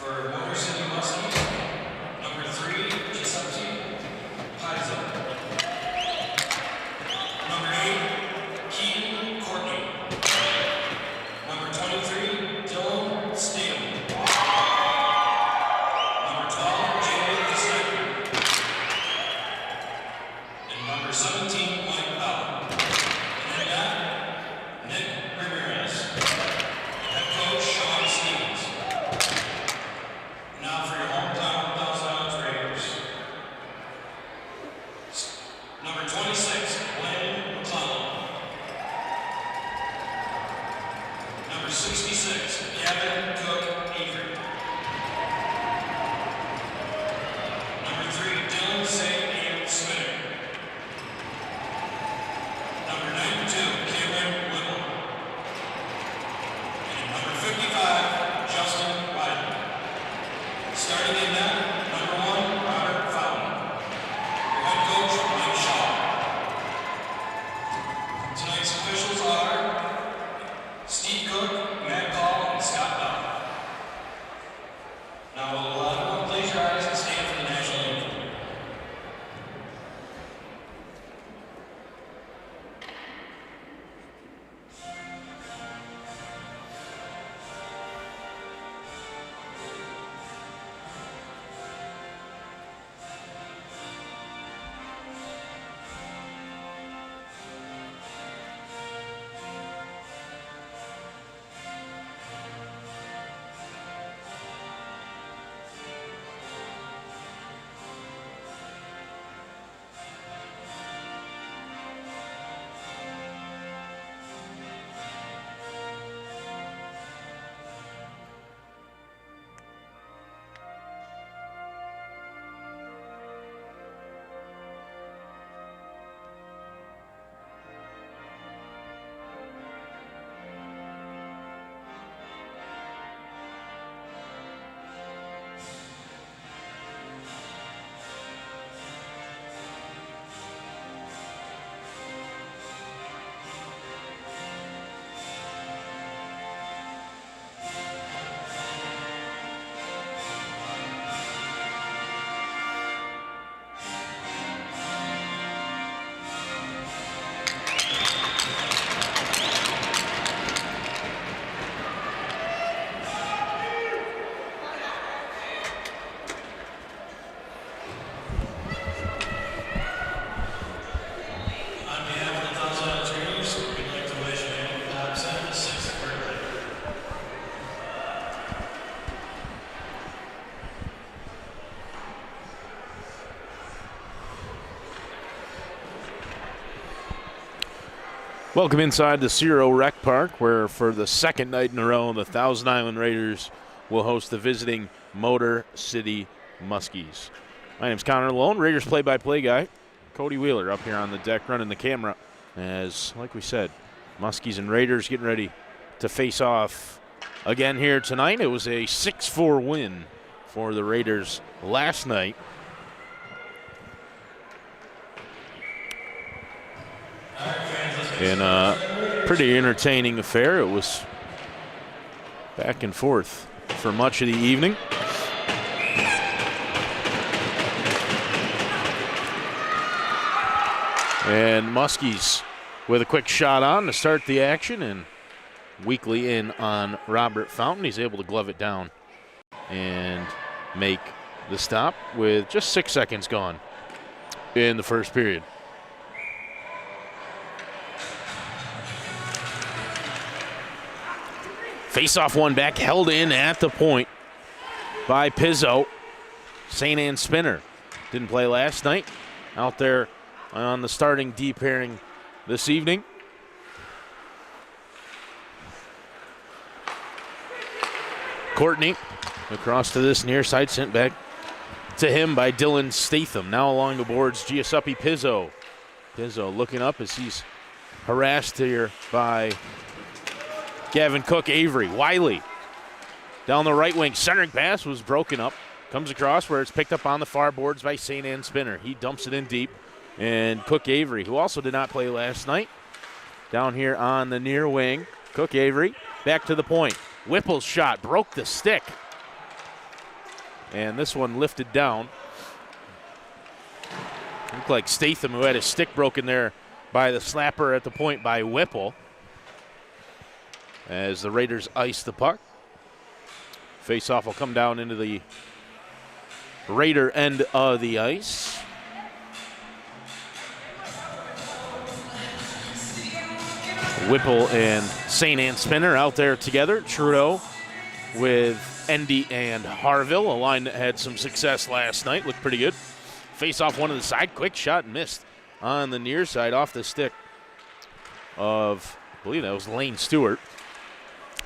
For Motor City Muskies, number 3, Paizo. Number 8, Keaton Courtney. Number 23, Dylan Stam. Number 12, Jay Castelli. And number 17, Mike Bell. And that, Nick Ramirez. Head coach, Sean Stevens. Now for your hometown Thousand Raiders. Number 26, Landon McClellan. Number 66, Gavin Cook Avery. Number 3, Dylan St. Smith. Number 92, Cameron Whittle. And number 55, Justin Wiley. Starting in net, number 1, Robert Fountain. Your head coach, Mike Shaw. Tonight's officials are Steve Cook, Matt Call, and Scott Bell. Now will everyone please rise and stand for the national anthem. Welcome inside the Cerow Rec Park, where for the second night in a row, the Thousand Island Raiders will host the visiting Motor City Muskies. My name's Connor Lone, Raiders play-by-play guy. Cody Wheeler up here on the deck running the camera as, like we said, Muskies and Raiders getting ready to face off again here tonight. It was a 6-4 win for the Raiders last night. In a pretty entertaining affair. It was back and forth for much of the evening. And Muskies with a quick shot on to start the action, and weakly in on Robert Fountain. He's able to glove it down and make the stop with just 6 seconds gone in the first period. Face-off one back, held in at the point by Pizzo. St. Anne Spinner didn't play last night. Out there on the starting D pairing this evening. Courtney across to this near side, sent back to him by Dylan Statham. Now along the boards, Giuseppe Pizzo. Pizzo looking up as he's harassed here by Gavin Cook Avery. Wiley down the right wing. Centering pass was broken up. Comes across where it's picked up on the far boards by St. Anne Spinner. He dumps it in deep. And Cook Avery, who also did not play last night, down here on the near wing. Cook Avery back to the point. Whipple's shot broke the stick. And this one lifted down. Looked like Statham, who had his stick broken there by the slapper at the point by Whipple. As the Raiders ice the puck. Face-off will come down into the Raider end of the ice. Whipple and St. Anne Spinner out there together. Trudeau with Endy and Harville, a line that had some success last night. Looked pretty good. Face off one to the side. Quick shot missed on the near side off the stick of, I believe that was Lane Stewart.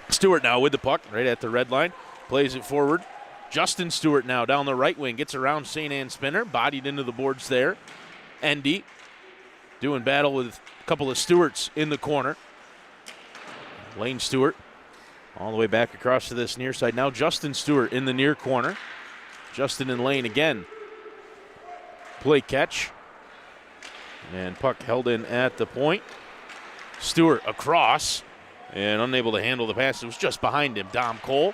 Stewart now with the puck right at the red line. Plays it forward. Justin Stewart now down the right wing. Gets around St. Anne Spinner. Bodied into the boards there. Endy doing battle with a couple of Stewarts in the corner. Lane Stewart all the way back across to this near side. Now Justin Stewart in the near corner. Justin and Lane again. Play catch. And puck held in at the point. Stewart across and unable to handle the pass. It was just behind him, Dom Cole.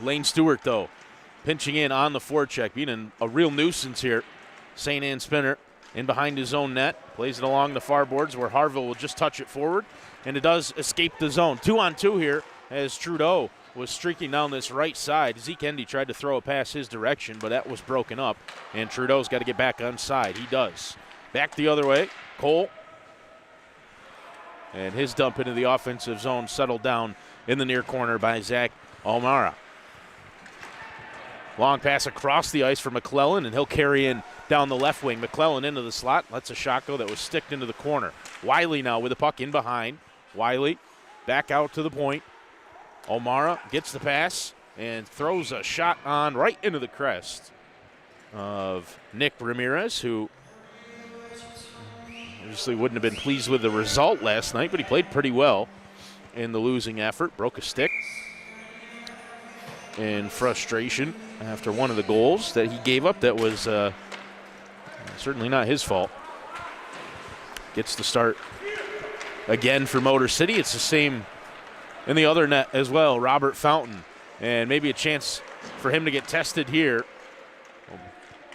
Lane Stewart, though, pinching in on the forecheck, being a real nuisance here. St. Anne Spinner in behind his own net. Plays it along the far boards where Harville will just touch it forward. And it does escape the zone. 2-on-2 here as Trudeau was streaking down this right side. Zeke Endy tried to throw a pass his direction, but that was broken up. And Trudeau's got to get back on side. He does. Back the other way. Cole. And his dump into the offensive zone settled down in the near corner by Zach O'Mara. Long pass across the ice for McClellan, and he'll carry in down the left wing. McClellan into the slot. Lets a shot go that was sticked into the corner. Wiley now with the puck in behind. Wiley back out to the point. O'Mara gets the pass and throws a shot on right into the crest of Nick Ramirez, who obviously wouldn't have been pleased with the result last night, but he played pretty well in the losing effort. Broke a stick in frustration after one of the goals that he gave up that was certainly not his fault. Gets the start again for Motor City. It's the same in the other net as well, Robert Fountain. And maybe a chance for him to get tested here.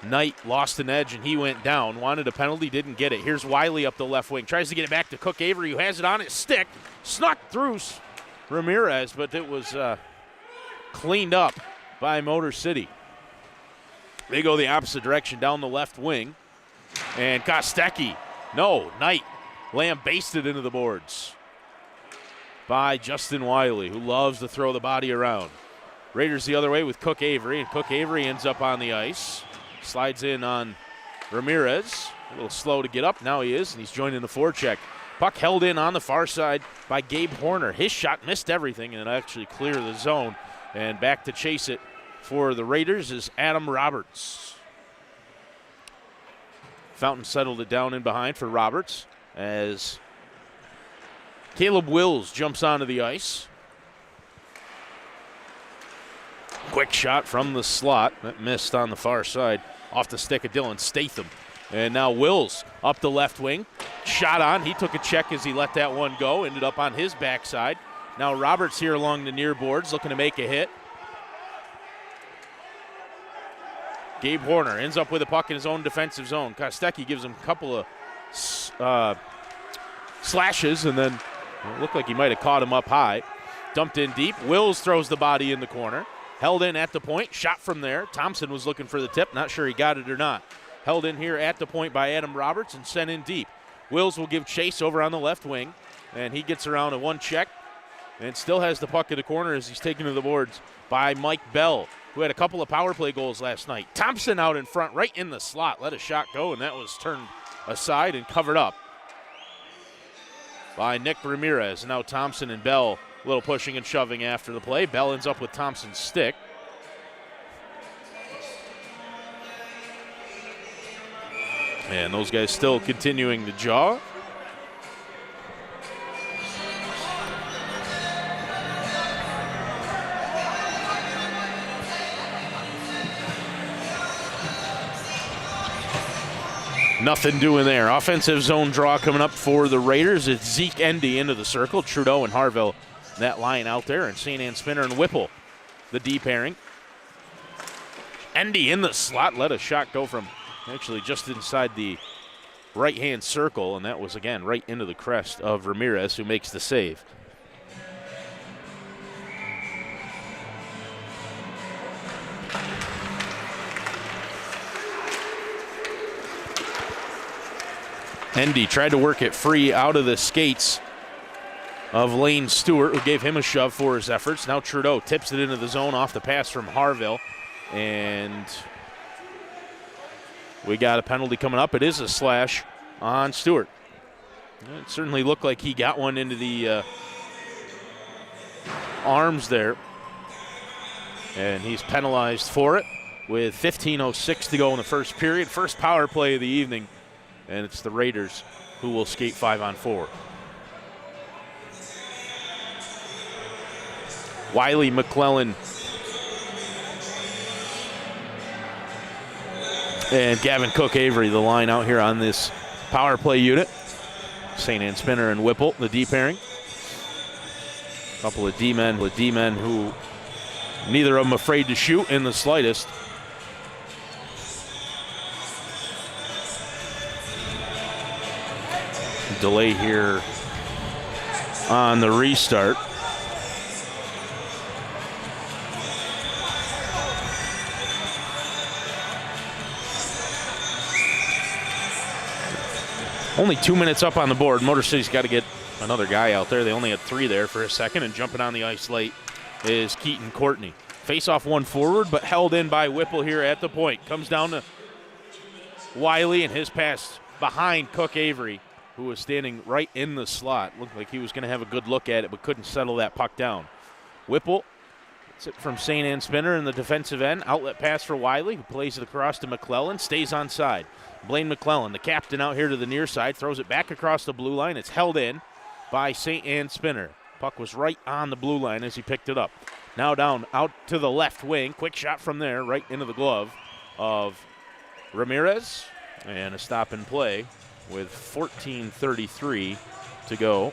Knight lost an edge and he went down. Wanted a penalty, didn't get it. Here's Wiley up the left wing. Tries to get it back to Cook Avery, who has it on his stick. Snuck through Ramirez, but it was cleaned up by Motor City. They go the opposite direction down the left wing. And Kostecki, Knight lambasted into the boards by Justin Wiley, who loves to throw the body around. Raiders the other way with Cook Avery, and Cook Avery ends up on the ice. Slides in on Ramirez. A little slow to get up. Now he is, and he's joining the forecheck. Puck held in on the far side by Gabe Horner. His shot missed everything and actually clear the zone. And back to chase it for the Raiders is Adam Roberts. Fountain settled it down in behind for Roberts as Caleb Wills jumps onto the ice. Quick shot from the slot. That missed on the far side off the stick of Dylan Statham. And now Wills up the left wing. Shot on. He took a check as he let that one go. Ended up on his backside. Now Roberts here along the near boards looking to make a hit. Gabe Horner ends up with a puck in his own defensive zone. Kostecki gives him a couple of slashes, and then it looked like he might have caught him up high. Dumped in deep. Wills throws the body in the corner. Held in at the point. Shot from there. Thompson was looking for the tip. Not sure he got it or not. Held in here at the point by Adam Roberts and sent in deep. Wills will give chase over on the left wing, and he gets around a one check and still has the puck in the corner as he's taken to the boards by Mike Bell, who had a couple of power play goals last night. Thompson out in front, right in the slot. Let a shot go, and that was turned aside and covered up by Nick Ramirez. Now Thompson and Bell a little pushing and shoving after the play. Bell ends up with Thompson's stick. And those guys still continuing to jaw. Nothing doing there. Offensive zone draw coming up for the Raiders. It's Zeke Endy into the circle. Trudeau and Harville, that line out there. And St. Anne Spinner and Whipple, the D pairing. Endy in the slot, let a shot go from actually just inside the right-hand circle, and that was, again, right into the crest of Ramirez, who makes the save. Endy tried to work it free out of the skates of Lane Stewart, who gave him a shove for his efforts. Now Trudeau tips it into the zone off the pass from Harville, and we got a penalty coming up. It is a slash on Stewart. It certainly looked like he got one into the arms there, and he's penalized for it with 15:06 to go in the first period. First power play of the evening, and it's the Raiders who will skate 5-on-4. Wiley, McClellan, and Gavin Cook-Avery, the line out here on this power play unit. St. Anne Spinner and Whipple, the D pairing. A couple of D-men who neither of them afraid to shoot in the slightest. Delay here on the restart. Only 2 minutes up on the board. Motor City's got to get another guy out there. They only had 3 there for a second, and jumping on the ice late is Keaton Courtney. Face-off one forward, but held in by Whipple here at the point. Comes down to Wiley, and his pass behind Cook-Avery, who was standing right in the slot. Looked like he was going to have a good look at it, but couldn't settle that puck down. Whipple gets it from St. Anne Spinner in the defensive end. Outlet pass for Wiley, who plays it across to McClellan, stays on side. Blaine McClellan, the captain, out here to the near side, throws it back across the blue line. It's held in by St. Anne Spinner. Puck was right on the blue line as he picked it up. Now down out to the left wing. Quick shot from there, right into the glove of Ramirez. And a stop and play with 14:33 to go.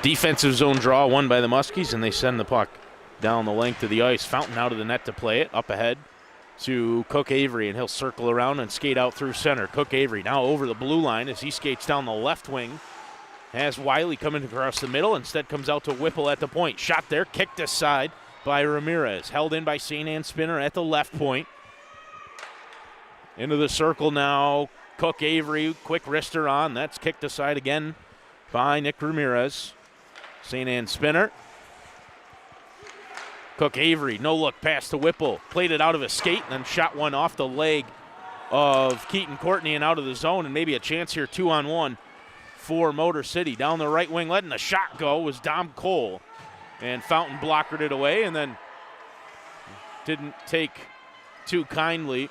Defensive zone draw won by the Muskies, and they send the puck down the length of the ice. Fountain out of the net to play it. Up ahead to Cook-Avery, and he'll circle around and skate out through center. Cook-Avery now over the blue line as he skates down the left wing. Has Wiley coming across the middle. Instead comes out to Whipple at the point. Shot there, kicked aside by Ramirez. Held in by St. Anne Spinner at the left point. Into the circle now. Cook-Avery, quick wrister on. That's kicked aside again by Nick Ramirez. St. Anne Spinner. Cook-Avery, no look pass to Whipple. Played it out of his skate and then shot one off the leg of Keaton Courtney and out of the zone, and maybe a chance here 2-on-1 for Motor City. Down the right wing, letting the shot go was Dom Cole. And Fountain blockered it away and then didn't take too kindly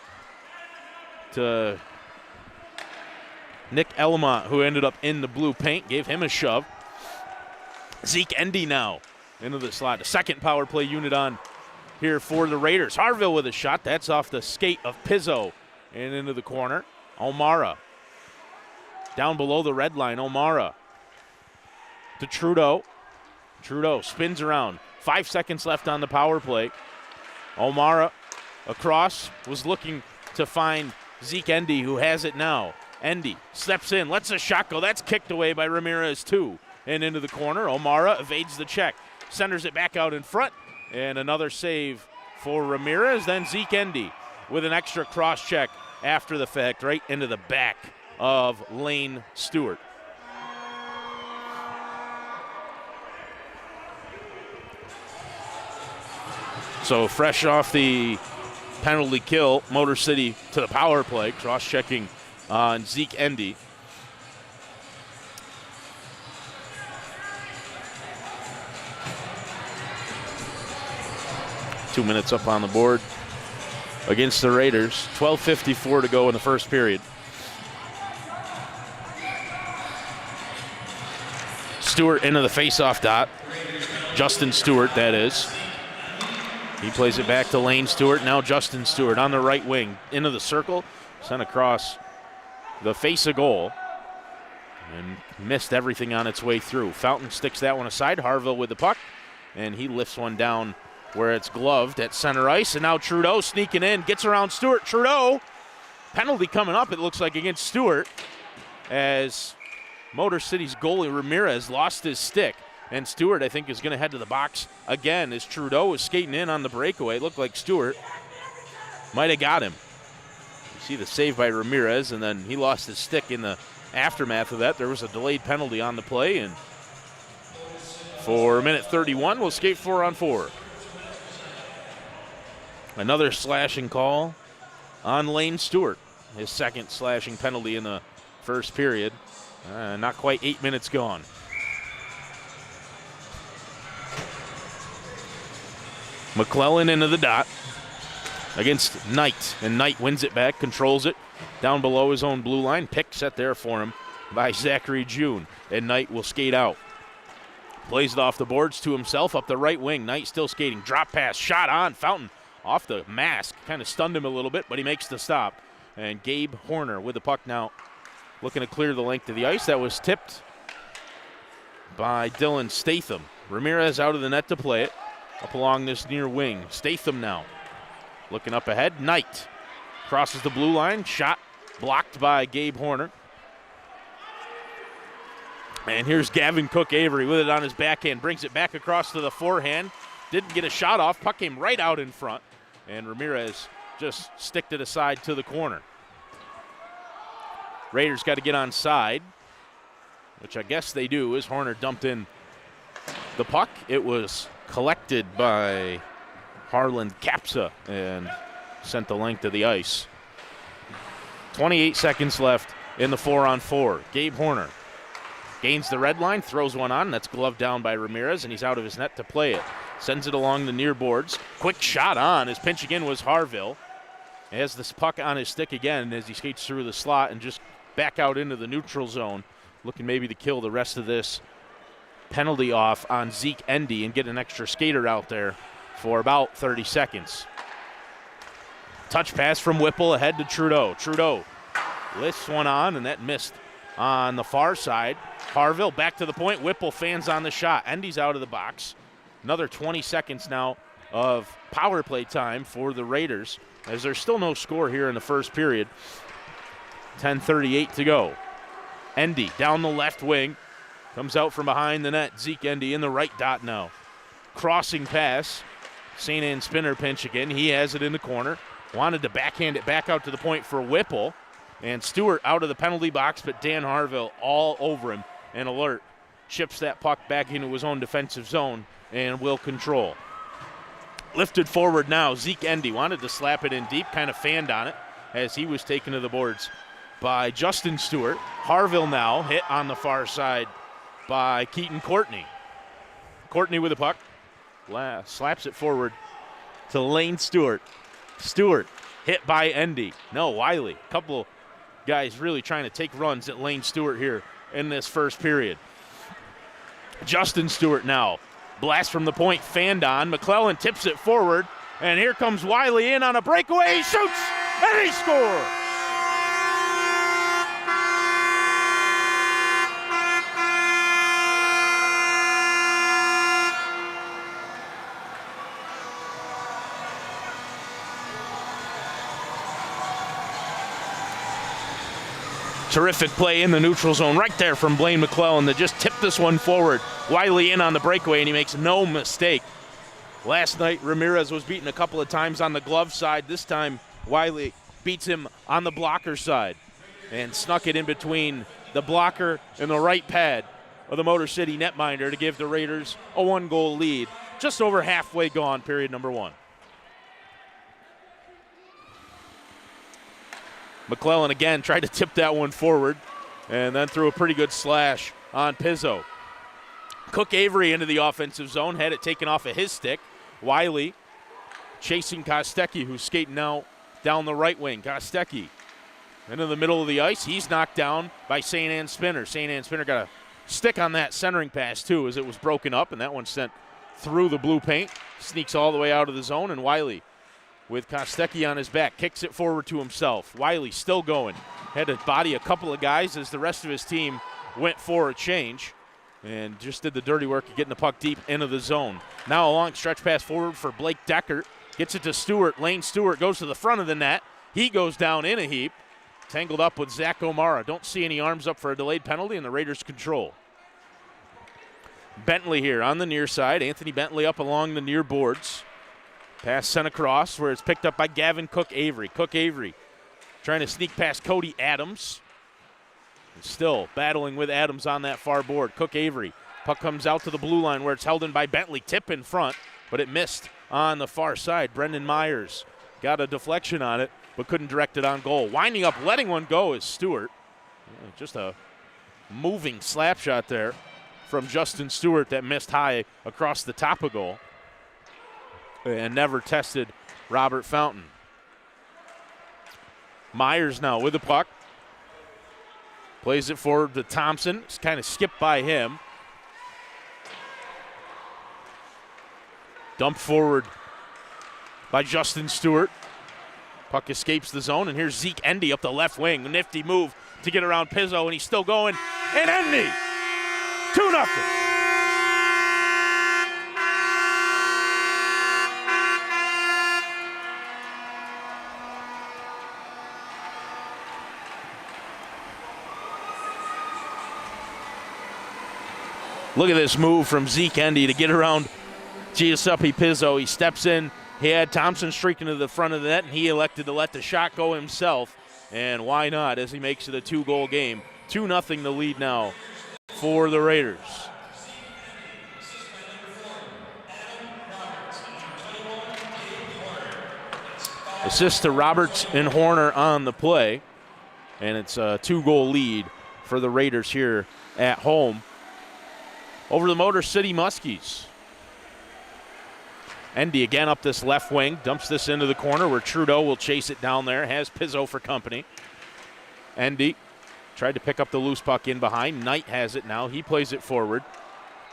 to Nick Elamont, who ended up in the blue paint, gave him a shove. Zeke Endy now into the slot. A second power play unit on here for the Raiders. Harville with a shot. That's off the skate of Pizzo and into the corner. O'Mara down below the red line. O'Mara to Trudeau. Trudeau spins around. 5 seconds left on the power play. O'Mara across, was looking to find Zeke Endy, who has it now. Endy steps in, lets a shot go. That's kicked away by Ramirez too. And into the corner, O'Mara evades the check. Centers it back out in front. And another save for Ramirez. Then Zeke Endy with an extra cross check after the fact, right into the back of Lane Stewart. So fresh off the penalty kill, Motor City to the power play, cross-checking on Zeke Endy. Two minutes up on the board against the Raiders. 12:54 to go in the first period. Stewart into the faceoff dot. Justin Stewart, that is. He plays it back to Lane Stewart. Now Justin Stewart on the right wing. Into the circle. sent across the face of goal and missed everything on its way through. Fountain sticks that one aside. Harville with the puck, and he lifts one down where it's gloved at center ice. And now Trudeau sneaking in, gets around Stewart. Trudeau, penalty coming up, it looks like, against Stewart, as Motor City's goalie Ramirez lost his stick. And Stewart, I think, is going to head to the box again as Trudeau was skating in on the breakaway. It looked like Stewart might have got him. You see the save by Ramirez, and then he lost his stick in the aftermath of that. There was a delayed penalty on the play, and for minute 31, we'll skate 4-on-4. Another slashing call on Lane Stewart, his second slashing penalty in the first period. Not quite 8 minutes gone. McClellan into the dot against Knight, and Knight wins it back, controls it down below his own blue line. Pick set there for him by Zachary June, and Knight will skate out. Plays it off the boards to himself up the right wing. Knight still skating. Drop pass, shot on. Fountain off the mask. Kind of stunned him a little bit, but he makes the stop. And Gabe Horner with the puck now, looking to clear the length of the ice. That was tipped by Dylan Statham. Ramirez out of the net to play it. Up along this near wing. Statham now looking up ahead. Knight crosses the blue line. Shot blocked by Gabe Horner. And here's Gavin Cook-Avery with it on his backhand. Brings it back across to the forehand. Didn't get a shot off. Puck came right out in front. And Ramirez just sticked it aside to the corner. Raiders got to get on side, which I guess they do, as Horner dumped in the puck. It was collected by Harlan Kapsa and sent the length of the ice. 28 seconds left in the 4-on-4. Gabe Horner gains the red line, throws one on. That's gloved down by Ramirez, and he's out of his net to play it. Sends it along the near boards. Quick shot on. His pinch again was Harville. He has this puck on his stick again as he skates through the slot and just back out into the neutral zone, looking maybe to kill the rest of this penalty off on Zeke Endy and get an extra skater out there for about 30 seconds. Touch pass from Whipple ahead to Trudeau. Trudeau lifts one on, and that missed on the far side. Harville back to the point. Whipple fans on the shot. Endy's out of the box. Another 20 seconds now of power play time for the Raiders, as there's still no score here in the first period. 10:38 to go. Endy down the left wing. Comes out from behind the net. Zeke Endy in the right dot now. Crossing pass. St. Anne Spinner pinch again. He has it in the corner. Wanted to backhand it back out to the point for Whipple. And Stewart out of the penalty box, but Dan Harville all over him. And Alert chips that puck back into his own defensive zone and will control. Lifted forward now. Zeke Endy wanted to slap it in deep, kind of fanned on it as he was taken to the boards by Justin Stewart. Harville now hit on the far side by Keaton Courtney. Courtney with the puck. Slaps it forward to Lane Stewart. Stewart hit by Endy. No, Wiley. A couple guys really trying to take runs at Lane Stewart here in this first period. Justin Stewart now. Blast from the point, fanned on. McClellan tips it forward, and here comes Wiley in on a breakaway. He shoots, and he scores! Terrific play in the neutral zone right there from Blaine McClellan that just tipped this one forward. Wiley in on the breakaway, and he makes no mistake. Last night, Ramirez was beaten a couple of times on the glove side. This time, Wiley beats him on the blocker side and snuck it in between the blocker and the right pad of the Motor City netminder to give the Raiders a one-goal lead. Just over halfway gone, period number one. McClellan again tried to tip that one forward and then threw a pretty good slash on Pizzo. Cook-Avery into the offensive zone, had it taken off of his stick. Wiley chasing Kostecki, who's skating now down the right wing. Kostecki into the middle of the ice. He's knocked down by St. Anne Spinner. St. Anne Spinner got a stick on that centering pass, too, as it was broken up, and that one sent through the blue paint. Sneaks all the way out of the zone, and Wiley with Kostecki on his back. Kicks it forward to himself. Wiley still going. Had to body a couple of guys as the rest of his team went for a change and just did the dirty work of getting the puck deep into the zone. Now a long stretch pass forward for Blake Deckert. Gets it to Stewart. Lane Stewart goes to the front of the net. He goes down in a heap. Tangled up with Zach O'Mara. Don't see any arms up for a delayed penalty, and the Raiders control. Bentley here on the near side. Anthony Bentley up along the near boards. Pass sent across where it's picked up by Gavin Cook-Avery. Cook-Avery trying to sneak past Cody Adams. And still battling with Adams on that far board. Cook-Avery. Puck comes out to the blue line where it's held in by Bentley. Tip in front, but it missed on the far side. Brendan Myers got a deflection on it, but couldn't direct it on goal. Winding up, letting one go is Stewart. Just a moving slap shot there from Justin Stewart that missed high across the top of goal and never tested Robert Fountain. Myers now with the puck. Plays it forward to Thompson. It's kind of skipped by him. Dumped forward by Justin Stewart. Puck escapes the zone, and here's Zeke Endy up the left wing. A nifty move to get around Pizzo, and he's still going. And Endy, 2-0. Look at this move from Zeke Endy to get around Giuseppe Pizzo. He steps in. He had Thompson streaking to the front of the net, and he elected to let the shot go himself. And why not, as he makes it a 2-goal game. 2-0 the lead now for the Raiders. Assist to Roberts and Horner on the play. And it's a 2-goal lead for the Raiders here at home over the Motor City Muskies. Endy again up this left wing, dumps this into the corner where Trudeau will chase it down there, has Pizzo for company. Endy tried to pick up the loose puck in behind. Knight has it now. He plays it forward.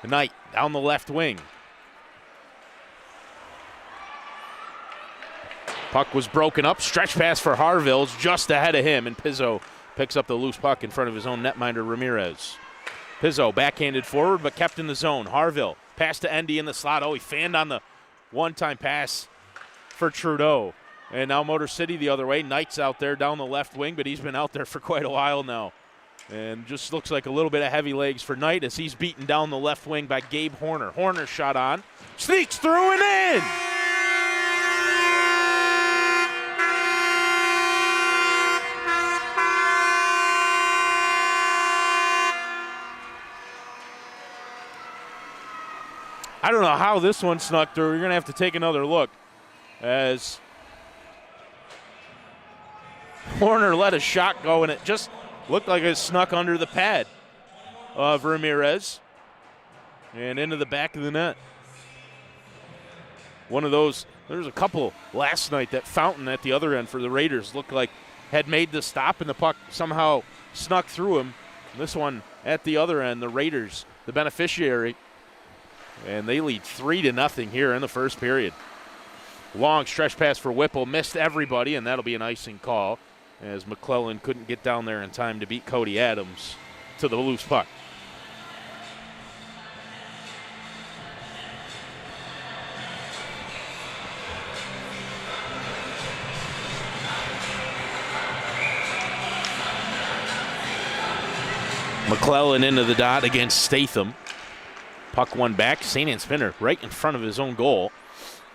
Knight down the left wing. Puck was broken up. Stretch pass for Harville's just ahead of him, and Pizzo picks up the loose puck in front of his own netminder Ramirez. Pizzo backhanded forward but kept in the zone. Harville pass to Endy in the slot. Oh, he fanned on the one-time pass for Trudeau. And now Motor City the other way. Knight's out there down the left wing, but he's been out there for quite a while now. And just looks like a little bit of heavy legs for Knight as he's beaten down the left wing by Gabe Horner. Horner shot on. Sneaks through and in! I don't know how this one snuck through. You're going to have to take another look as Horner let a shot go, and it just looked like it snuck under the pad of Ramirez and into the back of the net. One of those, there was a couple last night that Fountain at the other end for the Raiders looked like had made the stop, and the puck somehow snuck through him. This one at the other end, the Raiders, the beneficiary. And they lead 3-0 here in the first period. Long stretch pass for Whipple. Missed everybody, and that'll be an icing call as McClellan couldn't get down there in time to beat Cody Adams to the loose puck. McClellan into the dot against Statham. Puck one back. St. Anne Spinner right in front of his own goal.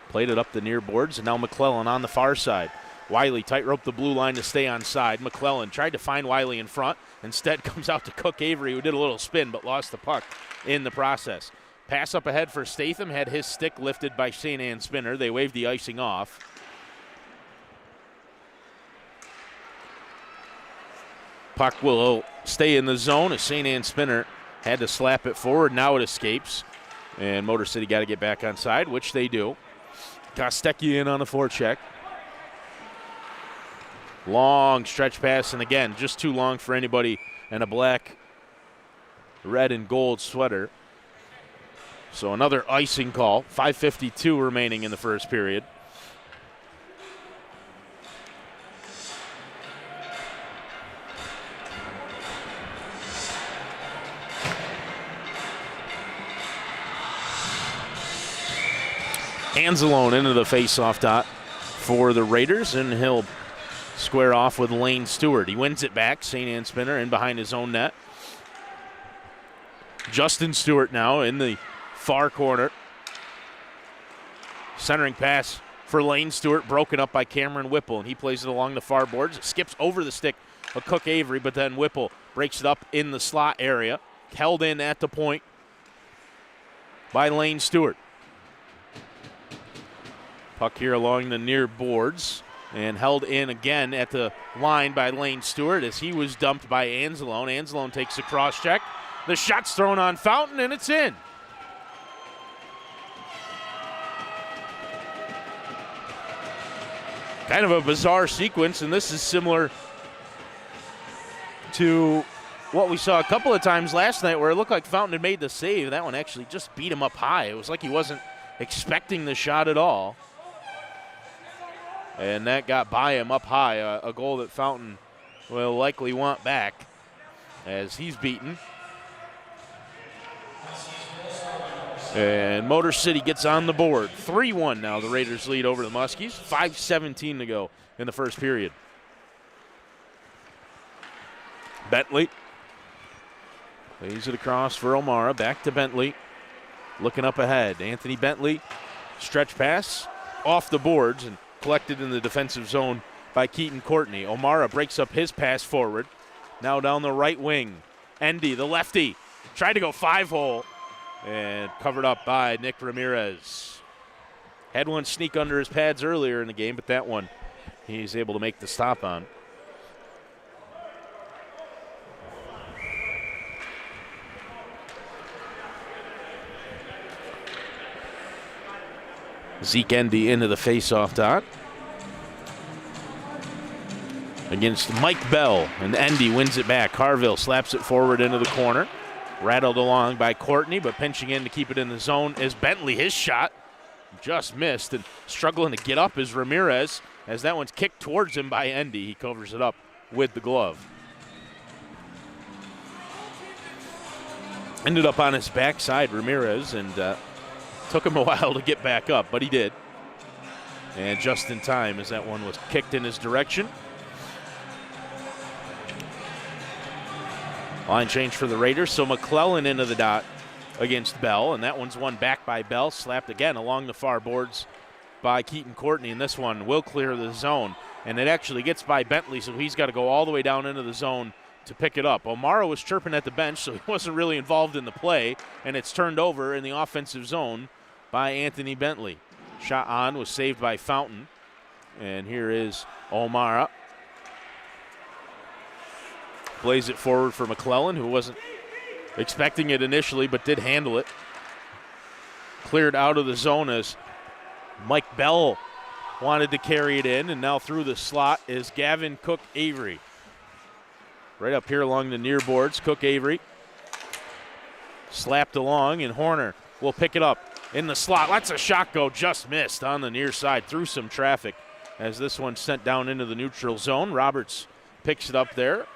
Played it up the near boards, and now McClellan on the far side. Wiley tightrope the blue line to stay on side. McClellan tried to find Wiley in front. Instead comes out to Cook-Avery, who did a little spin but lost the puck in the process. Pass up ahead for Statham. Had his stick lifted by St. Anne Spinner. They waved the icing off. Puck will stay in the zone as St. Anne Spinner had to slap it forward. Now it escapes. And Motor City got to get back on side, which they do. Kostecki in on the forecheck. Long stretch pass, and again, just too long for anybody in a black, red, and gold sweater. So another icing call. 5:52 remaining in the first period. Anzalone into the face-off dot for the Raiders, and he'll square off with Lane Stewart. He wins it back. St. Anne spinner in behind his own net. Justin Stewart now in the far corner. Centering pass for Lane Stewart, broken up by Cameron Whipple, and he plays it along the far boards. It skips over the stick of Cook Avery, but then Whipple breaks it up in the slot area. Held in at the point by Lane Stewart. Puck here along the near boards, and held in again at the line by Lane Stewart as he was dumped by Anzalone. Anzalone takes a cross check. The shot's thrown on Fountain, and it's in. Kind of a bizarre sequence, and this is similar to what we saw a couple of times last night where it looked like Fountain had made the save. That one actually just beat him up high. It was like he wasn't expecting the shot at all. And that got by him up high, a goal that Fountain will likely want back as he's beaten. And Motor City gets on the board. 3-1 now, the Raiders lead over the Muskies. 5:17 to go in the first period. Bentley plays it across for O'Mara. Back to Bentley. Looking up ahead. Anthony Bentley, stretch pass off the boards and collected in the defensive zone by Keaton Courtney. O'Mara breaks up his pass forward. Now down the right wing. Endy, the lefty, tried to go 5-hole. And covered up by Nick Ramirez. Had one sneak under his pads earlier in the game, but that one he's able to make the stop on. Zeke Endy into the face-off dot against Mike Bell, and Endy wins it back. Harville slaps it forward into the corner. Rattled along by Courtney, but pinching in to keep it in the zone is Bentley. His shot just missed, and struggling to get up is Ramirez as that one's kicked towards him by Endy. He covers it up with the glove. Ended up on his backside, Ramirez, and took him a while to get back up, but he did. And just in time as that one was kicked in his direction. Line change for the Raiders, so McClellan into the dot against Bell, and that one's won back by Bell, slapped again along the far boards by Keaton Courtney, and this one will clear the zone, and it actually gets by Bentley, so he's got to go all the way down into the zone to pick it up. O'Mara was chirping at the bench, so he wasn't really involved in the play, and it's turned over in the offensive zone by Anthony Bentley. Shot on was saved by Fountain, and here is O'Mara. Plays it forward for McClellan, who wasn't expecting it initially, but did handle it. Cleared out of the zone as Mike Bell wanted to carry it in, and now through the slot is Gavin Cook Avery. Right up here along the near boards, Cook Avery slapped along, and Horner will pick it up in the slot. Lets a shot go, just missed on the near side through some traffic as this one's sent down into the neutral zone. Roberts picks it up there.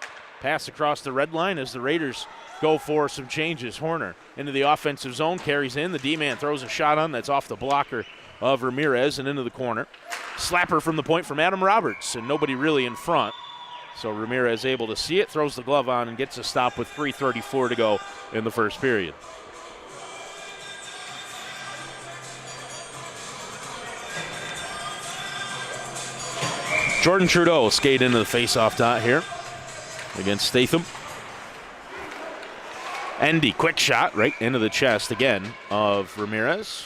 Pass across the red line as the Raiders go for some changes. Horner into the offensive zone, carries in. The D-man throws a shot on that's off the blocker of Ramirez and into the corner. Slapper from the point from Adam Roberts, and nobody really in front. So Ramirez able to see it, throws the glove on, and gets a stop with 3:34 to go in the first period. Jordan Trudeau will skate into the face-off dot here against Statham. Endy, quick shot right into the chest again of Ramirez.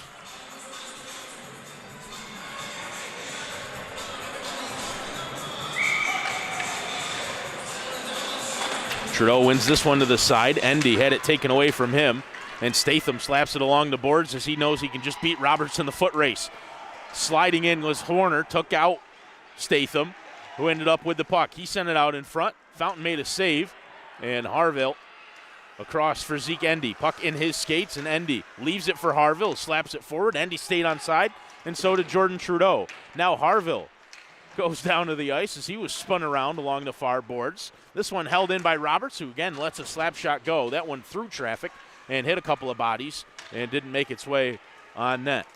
Trudeau wins this one to the side. Endy had it taken away from him, and Statham slaps it along the boards as he knows he can just beat Roberts in the foot race. Sliding in was Horner, took out Statham, who ended up with the puck. He sent it out in front. Fountain made a save, and Harville across for Zeke Endy. Puck in his skates, and Endy leaves it for Harville, slaps it forward. Endy stayed on side, and so did Jordan Trudeau. Now Harville goes down to the ice as he was spun around along the far boards. This one held in by Roberts, who again lets a slap shot go. That one through traffic and hit a couple of bodies and didn't make its way on net.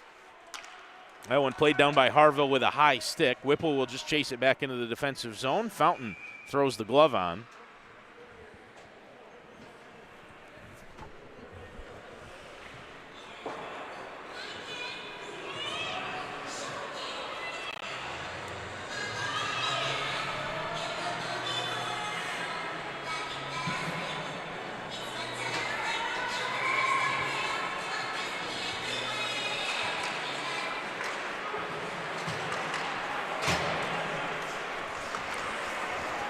That one played down by Harville with a high stick. Whipple will just chase it back into the defensive zone. Fountain throws the glove on.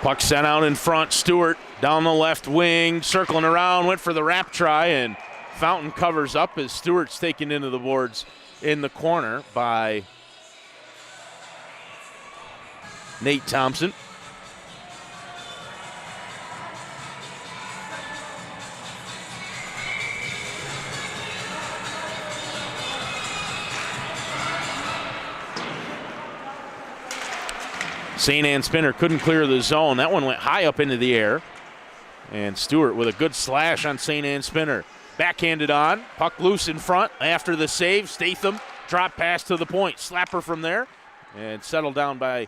Puck sent out in front. Stewart down the left wing, circling around, went for the wrap try, and Fountain covers up as Stewart's taken into the boards in the corner by Nate Thompson. St. Anne Spinner couldn't clear the zone. That one went high up into the air. And Stewart with a good slash on St. Anne Spinner. Backhanded on. Puck loose in front after the save. Statham drop pass to the point. Slapper from there. And settled down by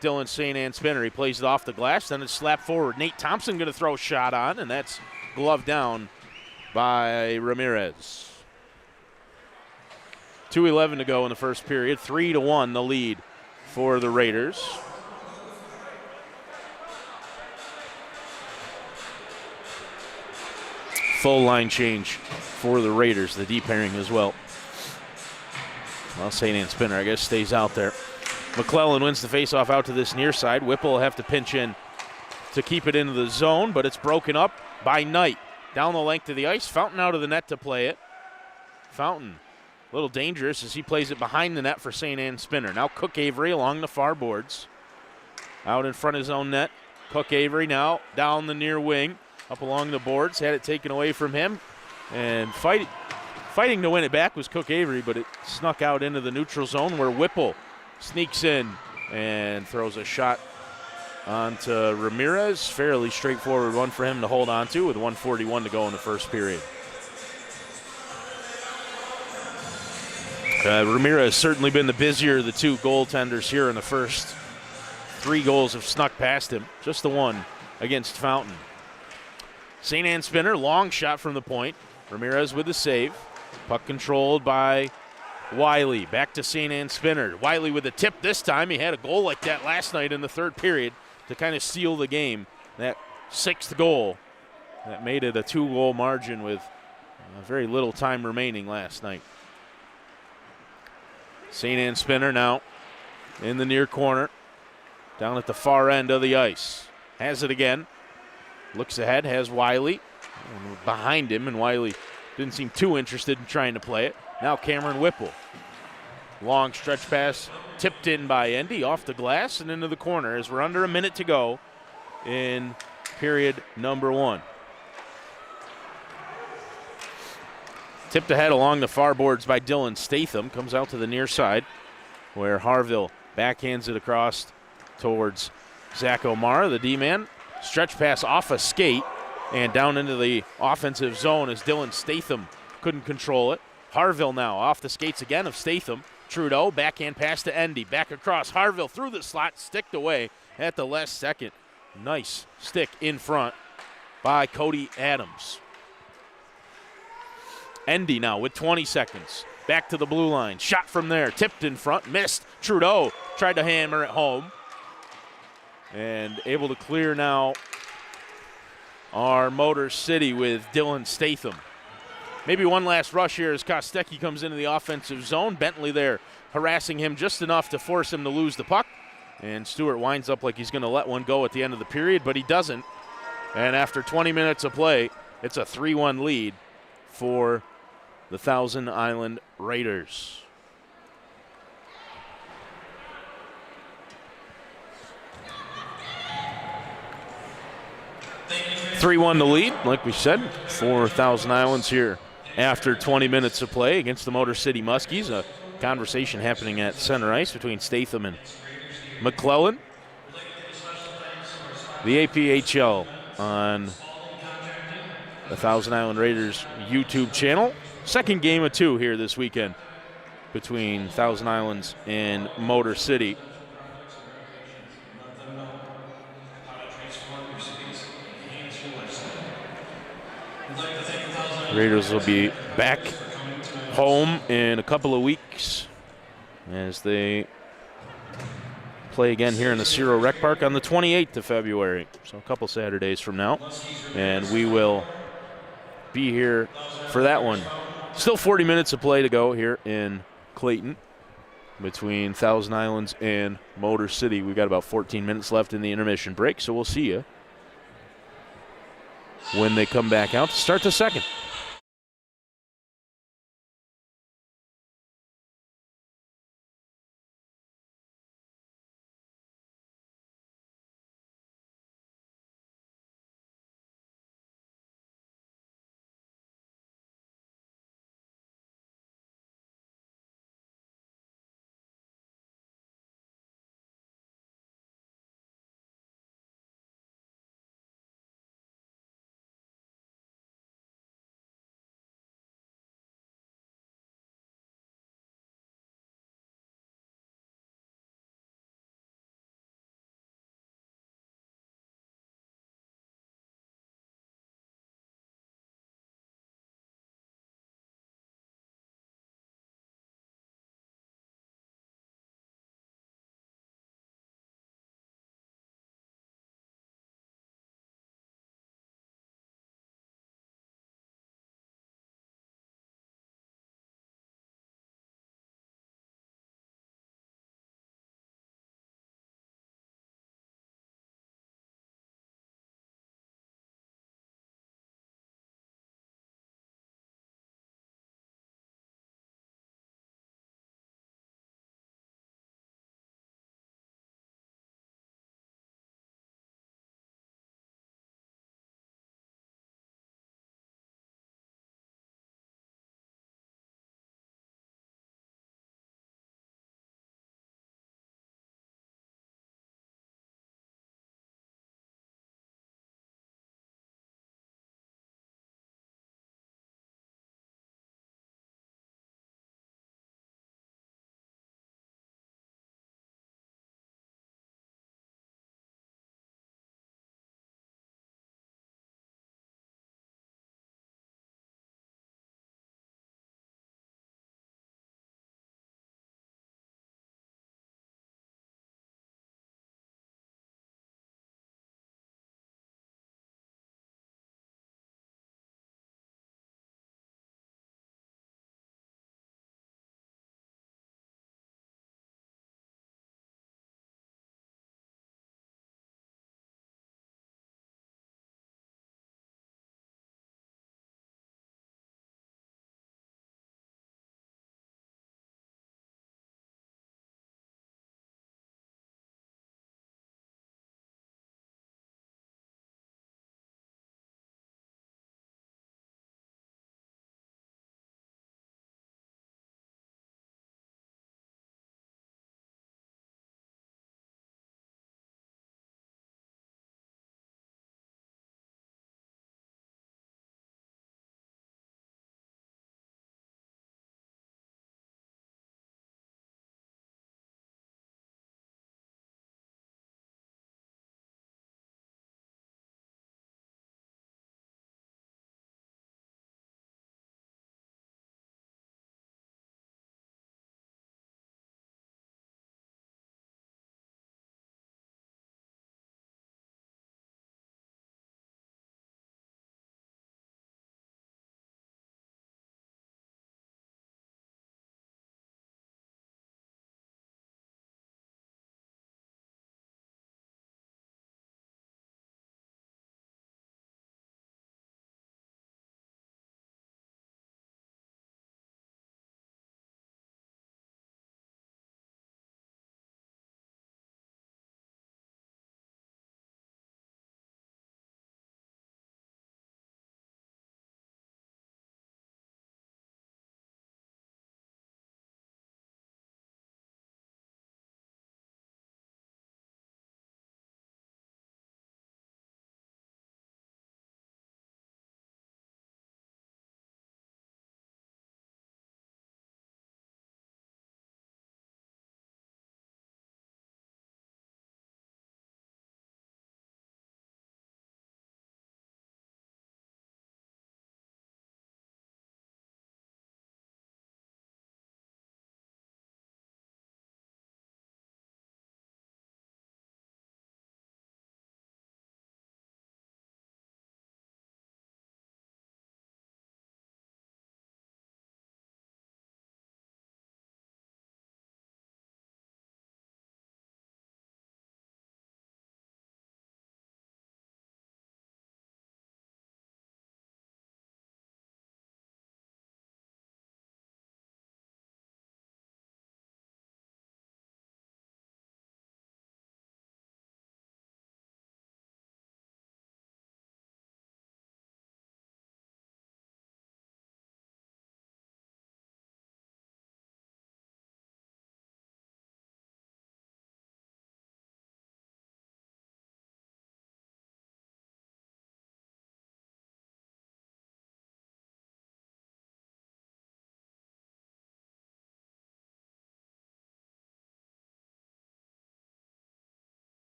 Dylan St. Anne Spinner. He plays it off the glass. Then it's slapped forward. Nate Thompson going to throw a shot on. And that's gloved down by Ramirez. 2:11 to go in the first period. 3-1 the lead for the Raiders. Full line change for the Raiders, the D pairing as well. Well, St. Anne Spinner, I guess, stays out there. McClellan wins the faceoff out to this near side. Whipple will have to pinch in to keep it into the zone, but it's broken up by Knight. Down the length of the ice, Fountain out of the net to play it. Fountain, a little dangerous as he plays it behind the net for St. Anne Spinner. Now Cook Avery along the far boards. Out in front of his own net. Cook Avery now down the near wing. Up along the boards, had it taken away from him. And fighting to win it back was Cook Avery, but it snuck out into the neutral zone where Whipple sneaks in and throws a shot onto Ramirez. Fairly straightforward one for him to hold on to with 1:41 to go in the first period. Ramirez has certainly been the busier of the two goaltenders here in the first. 3 goals have snuck past him, just the one against Fountain. St. Anne Spinner, long shot from the point. Ramirez with the save. Puck controlled by Wiley. Back to St. Anne Spinner. Wiley with a tip this time. He had a goal like that last night in the third period to kind of seal the game. That 6th goal that made it a 2-goal margin with very little time remaining last night. St. Anne Spinner now in the near corner. Down at the far end of the ice. Has it again. Looks ahead, has Wiley behind him, and Wiley didn't seem too interested in trying to play it. Now Cameron Whipple. Long stretch pass tipped in by Endy off the glass and into the corner as we're under a minute to go in period number 1. Tipped ahead along the far boards by Dylan Statham. Comes out to the near side where Harville backhands it across towards Zach O'Mara, the D-man. Stretch pass off a skate and down into the offensive zone as Dylan Statham couldn't control it. Harville now off the skates again of Statham. Trudeau, backhand pass to Endy. Back across. Harville through the slot, sticked away at the last second. Nice stick in front by Cody Adams. Endy now with 20 seconds. Back to the blue line. Shot from there. Tipped in front. Missed. Trudeau tried to hammer it home. And able to clear now our Motor City with Dylan Statham. Maybe one last rush here as Kostecki comes into the offensive zone. Bentley there harassing him just enough to force him to lose the puck. And Stewart winds up like he's going to let one go at the end of the period, but he doesn't. And after 20 minutes of play, it's a 3-1 lead for the Thousand Island Raiders. 3-1 the lead, like we said, for Thousand Islands here after 20 minutes of play against the Motor City Muskies. A conversation happening at center ice between Statham and McClellan. The APHL on the Thousand Island Raiders YouTube channel. Second game of 2 here this weekend between Thousand Islands and Motor City. Raiders will be back home in a couple of weeks as they play again here in the Cerow Rec Park on the 28th of February, so a couple Saturdays from now. And we will be here for that one. Still 40 minutes of play to go here in Clayton between Thousand Islands and Motor City. We've got about 14 minutes left in the intermission break, so we'll see you when they come back out to start the second.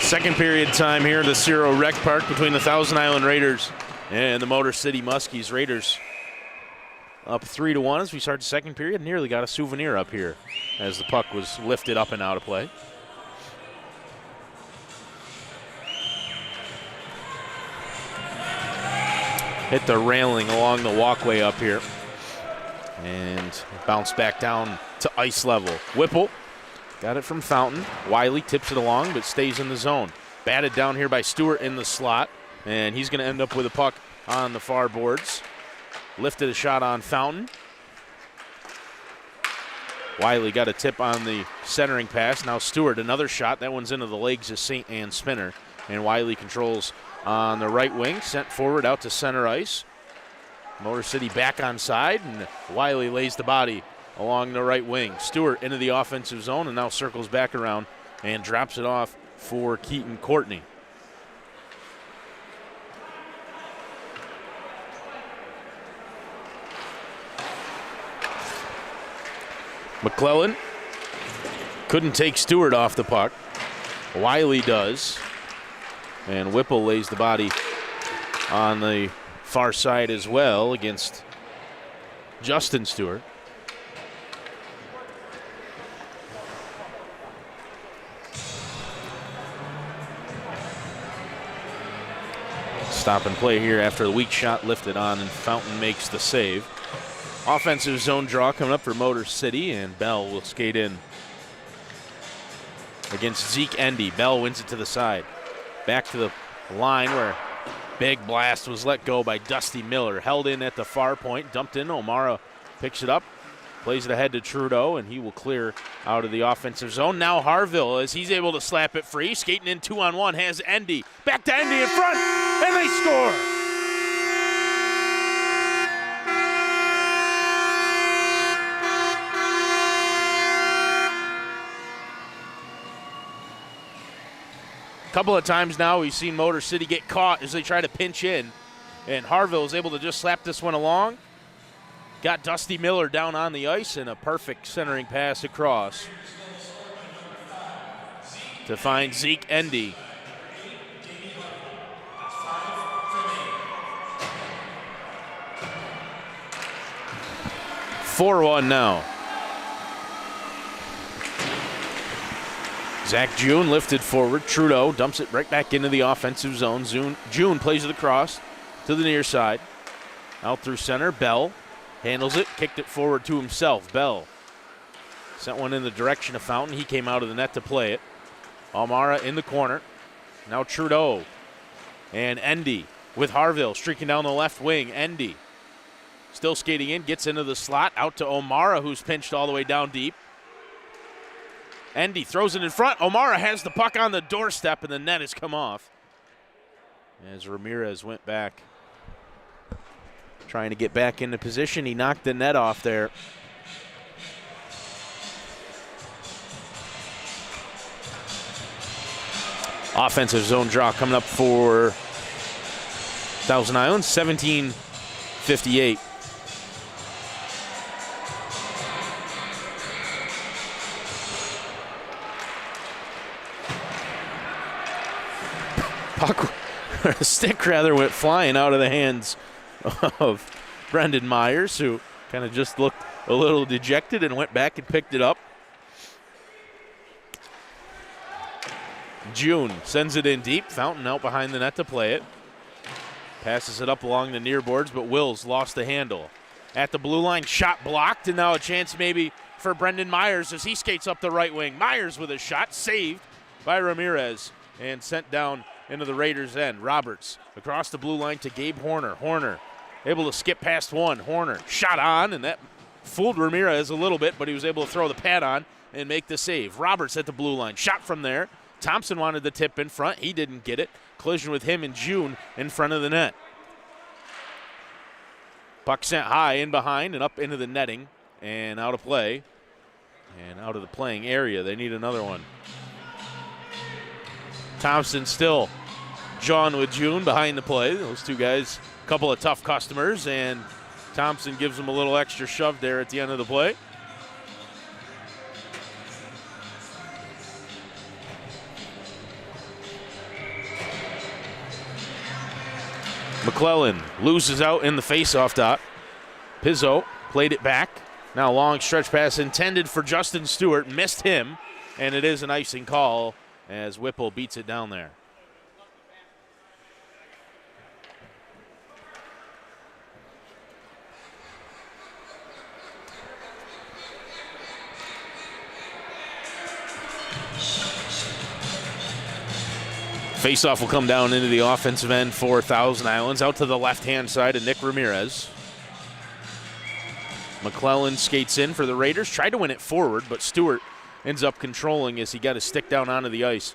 Second period time here at the Cerow Rec Park between the Thousand Island Raiders and the Motor City Muskies. Raiders up 3-1 as we start the second period. Nearly got a souvenir up here as the puck was lifted up and out of play. Hit the railing along the walkway up here and bounced back down to ice level. Whipple got it from Fountain. Wiley tips it along but stays in the zone. Batted down here by Stewart in the slot, and he's going to end up with a puck on the far boards. Lifted a shot on Fountain. Wiley got a tip on the centering pass. Now Stewart, another shot. That one's into the legs of St. Anne Spinner. And Wiley controls on the right wing, sent forward out to center ice. Motor City back on side, and Wiley lays the body along the right wing. Stewart into the offensive zone and now circles back around and drops it off for Keaton Courtney. McClellan couldn't take Stewart off the puck. Wiley does. And Whipple lays the body on the far side as well against Justin Stewart. Stop and play here after the weak shot lifted on, and Fountain makes the save. Offensive zone draw coming up for Motor City, and Bell will skate in against Zeke Endy. Bell wins it to the side. Back to the line where big blast was let go by Dusty Miller. Held in at the far point, dumped in. O'Mara picks it up, plays it ahead to Trudeau, and he will clear out of the offensive zone. Now Harville, as he's able to slap it free, skating in 2-on-1, has Endy. Back to Endy in front, and they score! A couple of times now we've seen Motor City get caught as they try to pinch in, and Harville is able to just slap this one along. Got Dusty Miller down on the ice, and a perfect centering pass across to find Zeke Endy. (4-1) now. Zach June lifted forward. Trudeau dumps it right back into the offensive zone. June plays it across to the near side. Out through center. Bell handles it, kicked it forward to himself. Bell sent one in the direction of Fountain. He came out of the net to play it. Almara in the corner. Now Trudeau and Endy with Harville streaking down the left wing. Endy still skating in, gets into the slot. Out to O'Mara, who's pinched all the way down deep. Endy throws it in front. O'Mara has the puck on the doorstep, and the net has come off as Ramirez went back, trying to get back into position. He knocked the net off there. Offensive zone draw coming up for Thousand Islands, 17:58. Puck, stick rather, went flying out of the hands of Brendan Myers, who kind of just looked a little dejected and went back and picked it up. June sends it in deep. Fountain out behind the net to play it. Passes it up along the near boards, but Wills lost the handle. At the blue line, shot blocked, and now a chance maybe for Brendan Myers as he skates up the right wing. Myers with a shot, saved by Ramirez and sent down into the Raiders' end. Roberts across the blue line to Gabe Horner. Horner able to skip past one. Horner shot on, and that fooled Ramirez a little bit, but he was able to throw the pad on and make the save. Roberts at the blue line, shot from there. Thompson wanted the tip in front. He didn't get it. Collision with him and June in front of the net. Puck sent high in behind and up into the netting and out of play and out of the playing area. They need another one. Thompson still John with June behind the play. Those two guys, a couple of tough customers, and Thompson gives them a little extra shove there at the end of the play. McClellan loses out in the faceoff dot. Pizzo played it back. Now long stretch pass intended for Justin Stewart. Missed him, and it is an icing call as Whipple beats it down there. Faceoff will come down into the offensive end for Thousand Islands. Out to the left-hand side of Nick Ramirez. McClellan skates in for the Raiders. Tried to win it forward, but Stewart ends up controlling as he got his stick down onto the ice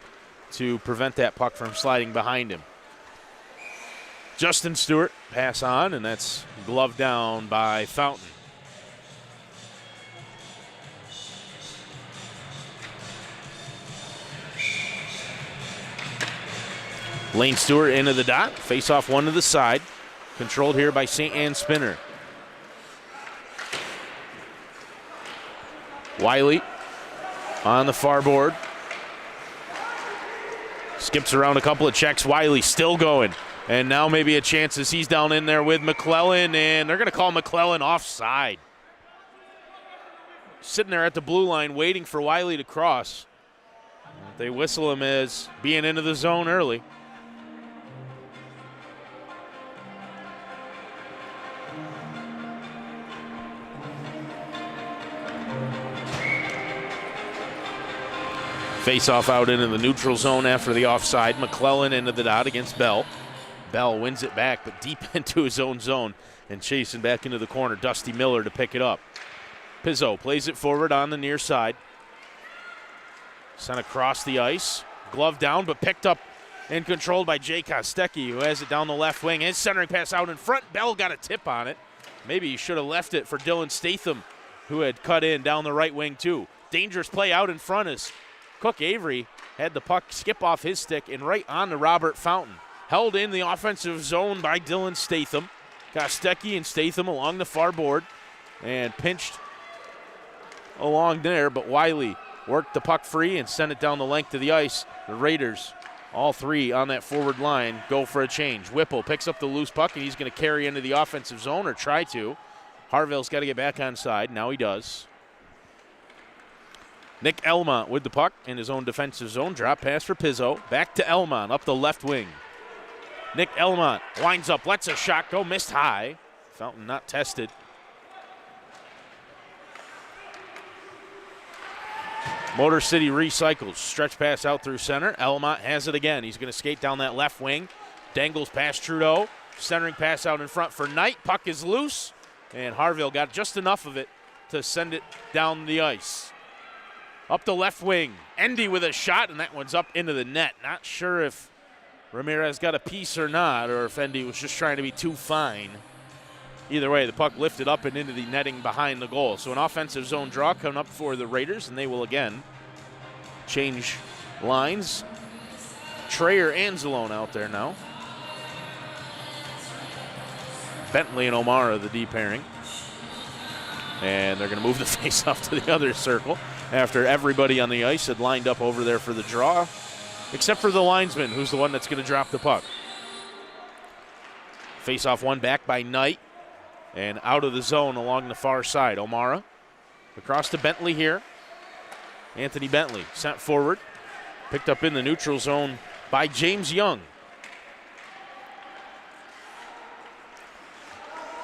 to prevent that puck from sliding behind him. Justin Stewart pass on, and that's gloved down by Fountain. Lane Stewart into the dot. Face off one to the side. Controlled here by St. Anne Spinner. Wiley on the far board. Skips around a couple of checks. Wiley still going. And now maybe a chance as he's down in there with McClellan, and they're going to call McClellan offside. Sitting there at the blue line waiting for Wiley to cross. They whistle him as being into the zone early. Face-off out into the neutral zone after the offside. McClellan into the dot against Bell. Bell wins it back, but deep into his own zone and chasing back into the corner. Dusty Miller to pick it up. Pizzo plays it forward on the near side. Sent across the ice. Glove down, but picked up and controlled by Jay Kostecki, who has it down the left wing. His centering pass out in front. Bell got a tip on it. Maybe he should have left it for Dylan Statham, who had cut in down the right wing too. Dangerous play out in front as Cook Avery had the puck skip off his stick and right on to Robert Fountain. Held in the offensive zone by Dylan Statham. Kostecki and Statham along the far board and pinched along there, but Wiley worked the puck free and sent it down the length of the ice. The Raiders, all three on that forward line, go for a change. Whipple picks up the loose puck, and he's going to carry into the offensive zone or try to. Harville's got to get back on side. Now he does. Nick Elmont with the puck in his own defensive zone. Drop pass for Pizzo. Back to Elmont up the left wing. Nick Elmont winds up, lets a shot go, missed high. Fountain not tested. Motor City recycles. Stretch pass out through center. Elmont has it again. He's going to skate down that left wing. Dangles past Trudeau. Centering pass out in front for Knight. Puck is loose. And Harville got just enough of it to send it down the ice. Up the left wing. Endy with a shot, and that one's up into the net. Not sure if Ramirez got a piece or not, or if Endy was just trying to be too fine. Either way, the puck lifted up and into the netting behind the goal. So an offensive zone draw coming up for the Raiders, and they will again change lines. Trayer and Zalone out there now. Bentley and O'Mara, the D pairing. And they're going to move the face-off to the other circle after everybody on the ice had lined up over there for the draw, except for the linesman, who's the one that's going to drop the puck. Face-off one back by Knight. And out of the zone along the far side. O'Mara across to Bentley here. Anthony Bentley sent forward. Picked up in the neutral zone by James Young.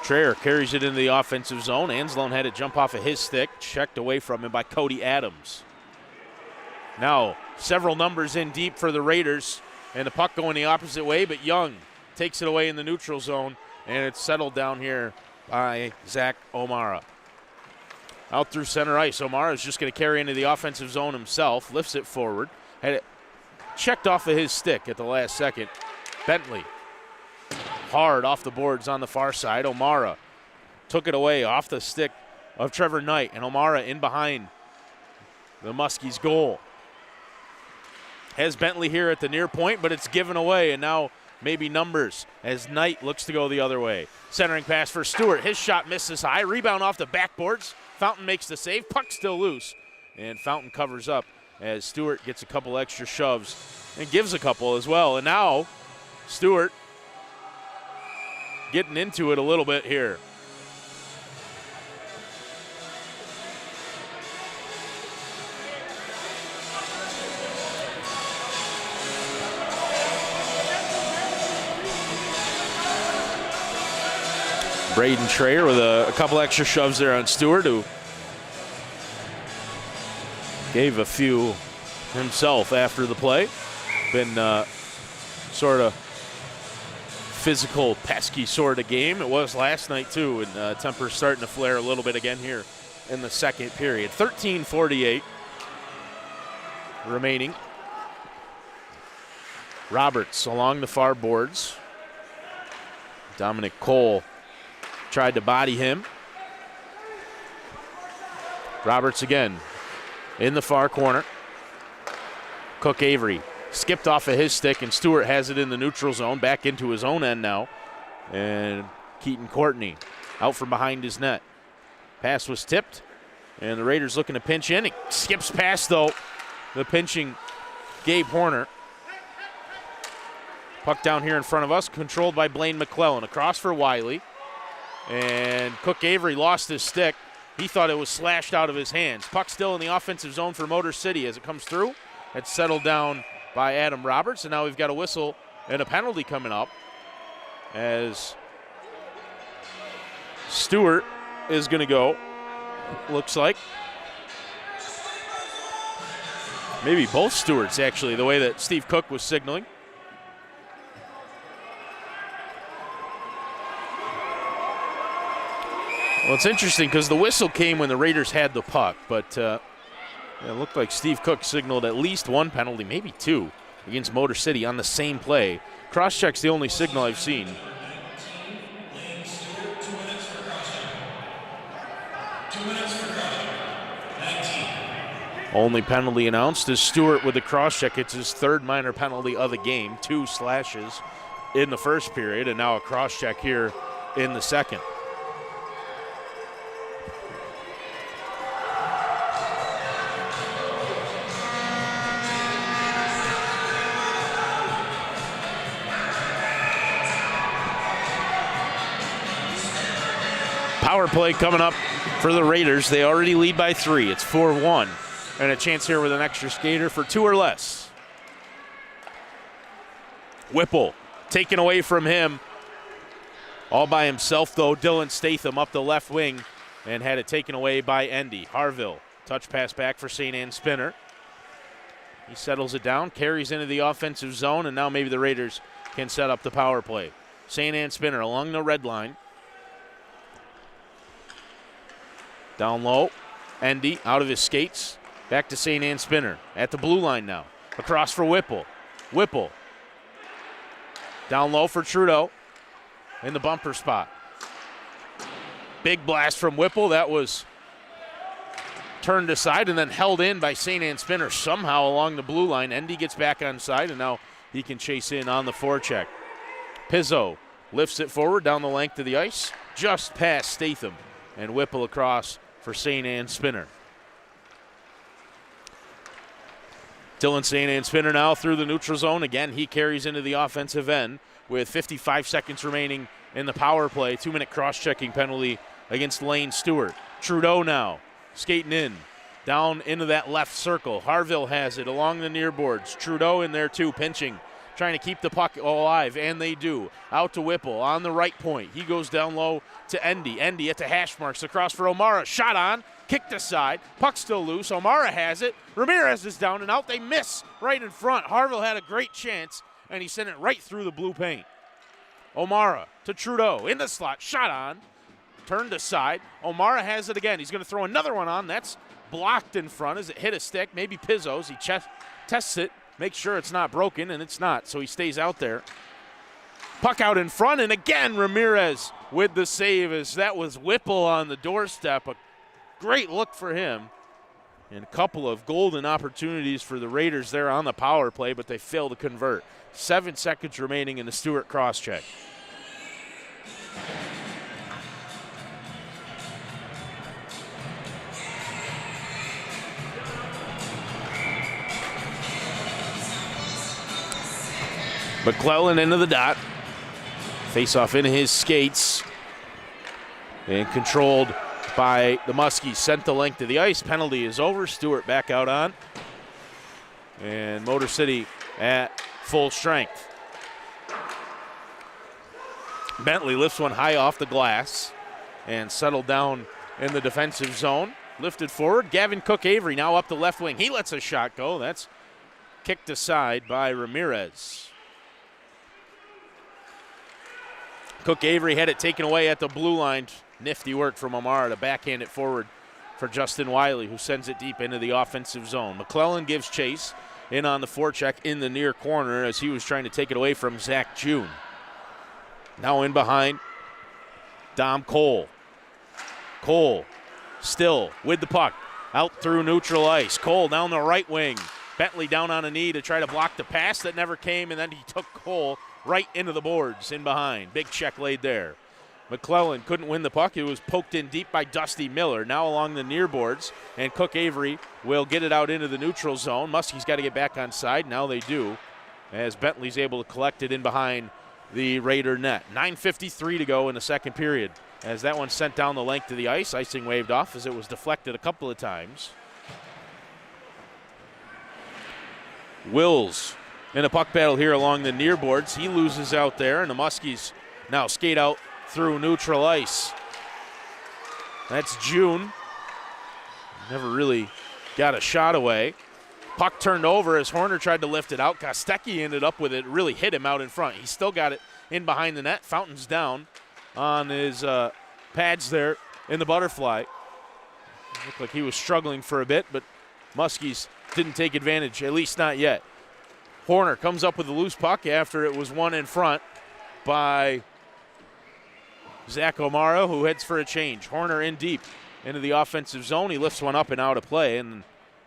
Trayer carries it into the offensive zone. Anzalone had it jump off of his stick. Checked away from him by Cody Adams. Now several numbers in deep for the Raiders. And the puck going the opposite way, but Young takes it away in the neutral zone. And it's settled down here by Zach O'Mara. Out through center ice. O'Mara is just going to carry into the offensive zone himself. Lifts it forward. Had it checked off of his stick at the last second. Bentley hard off the boards on the far side. O'Mara took it away off the stick of Trevor Knight. And O'Mara in behind the Muskies goal. Has Bentley here at the near point, but it's given away. And now maybe numbers as Knight looks to go the other way. Centering pass for Stewart. His shot misses high. Rebound off the backboards. Fountain makes the save. Puck still loose. And Fountain covers up as Stewart gets a couple extra shoves and gives a couple as well. And now Stewart getting into it a little bit here. Braden Trayer with a couple extra shoves there on Stewart, who gave a few himself after the play. Been sort of physical, pesky sort of game. It was last night too, and temper's starting to flare a little bit again here in the second period. 13:48 remaining. Roberts along the far boards. Dominic Cole tried to body him. Roberts again in the far corner. Cook Avery skipped off of his stick, and Stewart has it in the neutral zone, back into his own end now. And Keaton Courtney out from behind his net. Pass was tipped, and the Raiders looking to pinch in. It skips past, though, the pinching Gabe Horner. Puck down here in front of us, controlled by Blaine McClellan. Across for Wiley. And Cook Avery lost his stick. He thought it was slashed out of his hands. Puck still in the offensive zone for Motor City as it comes through. It's settled down by Adam Roberts, and now we've got a whistle and a penalty coming up as Stewart is going to go, looks like. Maybe both Stewarts, actually, the way that Steve Cook was signaling. Well, it's interesting because the whistle came when the Raiders had the puck, but it looked like Steve Cook signaled at least one penalty, maybe two, against Motor City on the same play. Cross-check's the only signal I've seen. Only penalty announced is Stewart with the cross-check. It's his third minor penalty of the game, 2 slashes in the first period, and now a cross-check here in the second. Power play coming up for the Raiders. They already lead by 3. It's 4-1. And a chance here with an extra skater for 2 or less. Whipple taken away from him. All by himself, though. Dylan Statham up the left wing and had it taken away by Endy. Harville, touch pass back for St. Anne Spinner. He settles it down, carries into the offensive zone, and now maybe the Raiders can set up the power play. St. Anne Spinner along the red line. Down low, Endy out of his skates. Back to St. Anne Spinner at the blue line now. Across for Whipple. Whipple. Down low for Trudeau in the bumper spot. Big blast from Whipple. That was turned aside and then held in by St. Anne Spinner somehow along the blue line. Endy gets back on side, and now he can chase in on the forecheck. Pizzo lifts it forward down the length of the ice, just past Statham, and Whipple across for St. Anne Spinner. Dylan St. Anne Spinner now through the neutral zone. Again, he carries into the offensive end with 55 seconds remaining in the power play. 2-minute cross-checking penalty against Lane Stewart. Trudeau now skating in, down into that left circle. Harville has it along the near boards. Trudeau in there too, pinching, trying to keep the puck alive, and they do. Out to Whipple on the right point. He goes down low to Endy. Endy at the hash marks across for O'Mara. Shot on, kicked aside. Puck still loose. O'Mara has it. Ramirez is down and out. They miss right in front. Harville had a great chance, and he sent it right through the blue paint. O'Mara to Trudeau in the slot. Shot on, turned aside. O'Mara has it again. He's going to throw another one on. That's blocked in front as it hit a stick. Maybe Pizzo's. He tests it. Make sure it's not broken, and it's not, so he stays out there. Puck out in front, and again Ramirez with the save as that was Whipple on the doorstep. A great look for him. And a couple of golden opportunities for the Raiders there on the power play, but they fail to convert. 7 seconds remaining in the Stewart cross-check. McClellan into the dot. Face off into his skates. And controlled by the Muskies. Sent the length of the ice. Penalty is over. Stewart back out on. And Motor City at full strength. Bentley lifts one high off the glass and settled down in the defensive zone. Lifted forward. Gavin Cook-Avery now up the left wing. He lets a shot go. That's kicked aside by Ramirez. Cook-Avery had it taken away at the blue line. Nifty work from Amara to backhand it forward for Justin Wiley, who sends it deep into the offensive zone. McClellan gives chase in on the forecheck in the near corner as he was trying to take it away from Zach June. Now in behind, Dom Cole. Cole still with the puck. Out through neutral ice. Cole down the right wing. Bentley down on a knee to try to block the pass that never came, and then he took Cole right into the boards in behind. Big check laid there. McClellan couldn't win the puck. It was poked in deep by Dusty Miller. Now along the near boards, and Cook-Avery will get it out into the neutral zone. Muskie's got to get back on side. Now they do, as Bentley's able to collect it in behind the Raider net. 9:53 to go in the second period, as that one sent down the length of the ice. Icing waved off as it was deflected a couple of times. Wills in a puck battle here along the near boards. He loses out there, and the Muskies now skate out through neutral ice. That's June. Never really got a shot away. Puck turned over as Horner tried to lift it out. Kostecki ended up with it, really hit him out in front. He still got it in behind the net. Fountain's down on his pads there in the butterfly. Looked like he was struggling for a bit, but Muskies didn't take advantage, at least not yet. Horner comes up with the loose puck after it was won in front by Zach O'Mara, who heads for a change. Horner in deep into the offensive zone. He lifts one up and out of play, and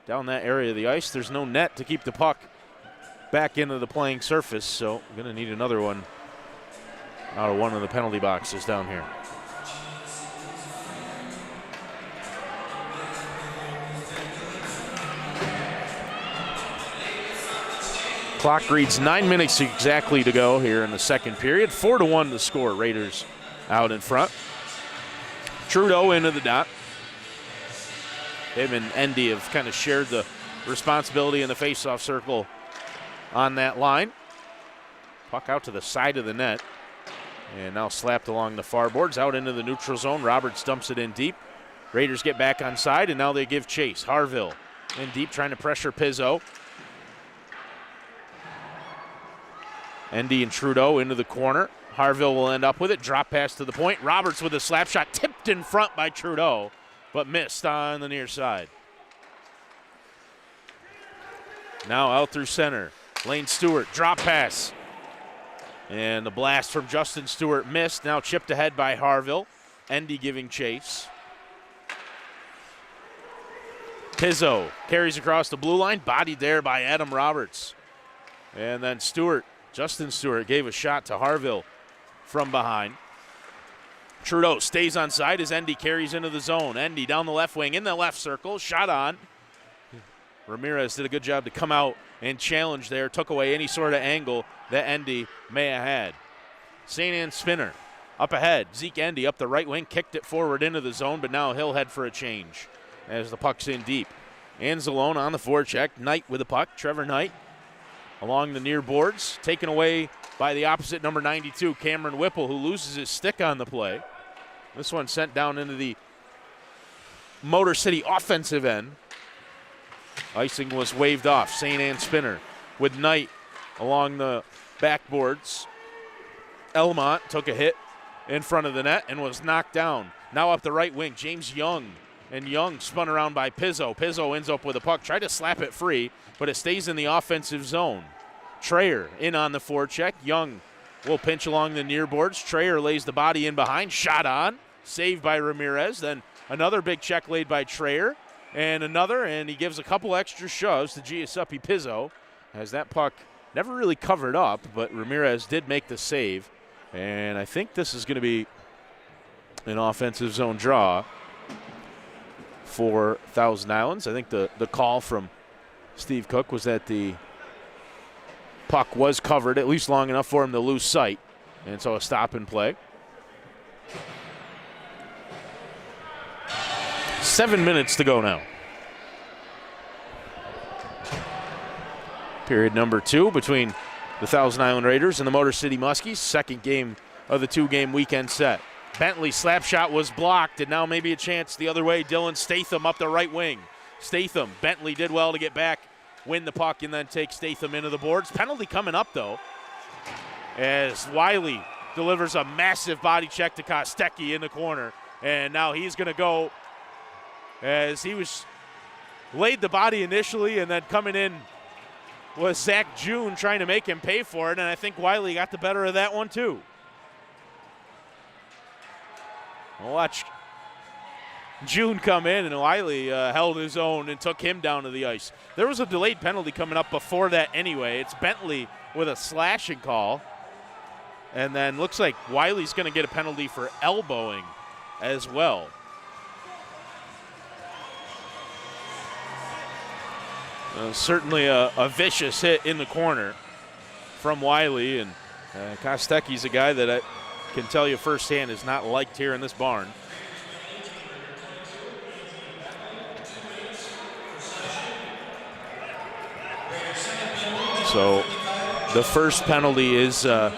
down that area of the ice, there's no net to keep the puck back into the playing surface, so going to need another one out of one of the penalty boxes down here. Clock reads 9 minutes exactly to go here in the second period. 4-1 to score. Raiders out in front. Trudeau into the dot. Him and Endy have kind of shared the responsibility in the faceoff circle on that line. Puck out to the side of the net. And now slapped along the far boards, out into the neutral zone. Roberts dumps it in deep. Raiders get back on side, and now they give chase. Harville in deep, trying to pressure Pizzo. Endy and Trudeau into the corner. Harville will end up with it. Drop pass to the point. Roberts with a slap shot, tipped in front by Trudeau, but missed on the near side. Now out through center. Lane Stewart, drop pass. And the blast from Justin Stewart missed. Now chipped ahead by Harville. Endy giving chase. Pizzo carries across the blue line, bodied there by Adam Roberts. And then Stewart, Justin Stewart, gave a shot to Harville from behind. Trudeau stays on side as Endy carries into the zone. Endy down the left wing in the left circle, shot on. Ramirez did a good job to come out and challenge there, took away any sort of angle that Endy may have had. St. Anne Spinner up ahead. Zeke Endy up the right wing, kicked it forward into the zone, but now he'll head for a change as the puck's in deep. Anzalone on the forecheck. Knight with the puck. Trevor Knight along the near boards, taken away by the opposite number 92, Cameron Whipple, who loses his stick on the play. This one sent down into the Motor City offensive end. Icing was waved off. St. Anne Spinner with Knight along the backboards. Elmont took a hit in front of the net and was knocked down. Now up the right wing, James Young. And Young spun around by Pizzo. Pizzo ends up with a puck. Tried to slap it free, but it stays in the offensive zone. Trayer in on the forecheck. Young will pinch along the near boards. Trayer lays the body in behind. Shot on. Saved by Ramirez. Then another big check laid by Trayer. And another, and he gives a couple extra shoves to Giuseppe Pizzo as that puck never really covered up, but Ramirez did make the save. And I think this is going to be an offensive zone draw for Thousand Islands. I think the call from Steve Cook was that the puck was covered, at least long enough for him to lose sight. And so a stop and play. 7 minutes to go now. Period number 2 between the Thousand Island Raiders and the Motor City Muskies. Second game of the 2-game weekend set. Bentley slap shot was blocked, and now maybe a chance the other way. Dylan Statham up the right wing. Statham, Bentley did well to get back, win the puck, and then take Statham into the boards. Penalty coming up, though, as Wiley delivers a massive body check to Kostecki in the corner. And now he's going to go, as he was laid the body initially, and then coming in was Zach June trying to make him pay for it, and I think Wiley got the better of that one, too. Watch June come in, and Wiley held his own and took him down to the ice. There was a delayed penalty coming up before that anyway. It's Bentley with a slashing call. And then looks like Wiley's going to get a penalty for elbowing as well. Certainly a vicious hit in the corner from Wiley. And Kostecki's a guy that I can tell you firsthand is not liked here in this barn. So the first penalty is the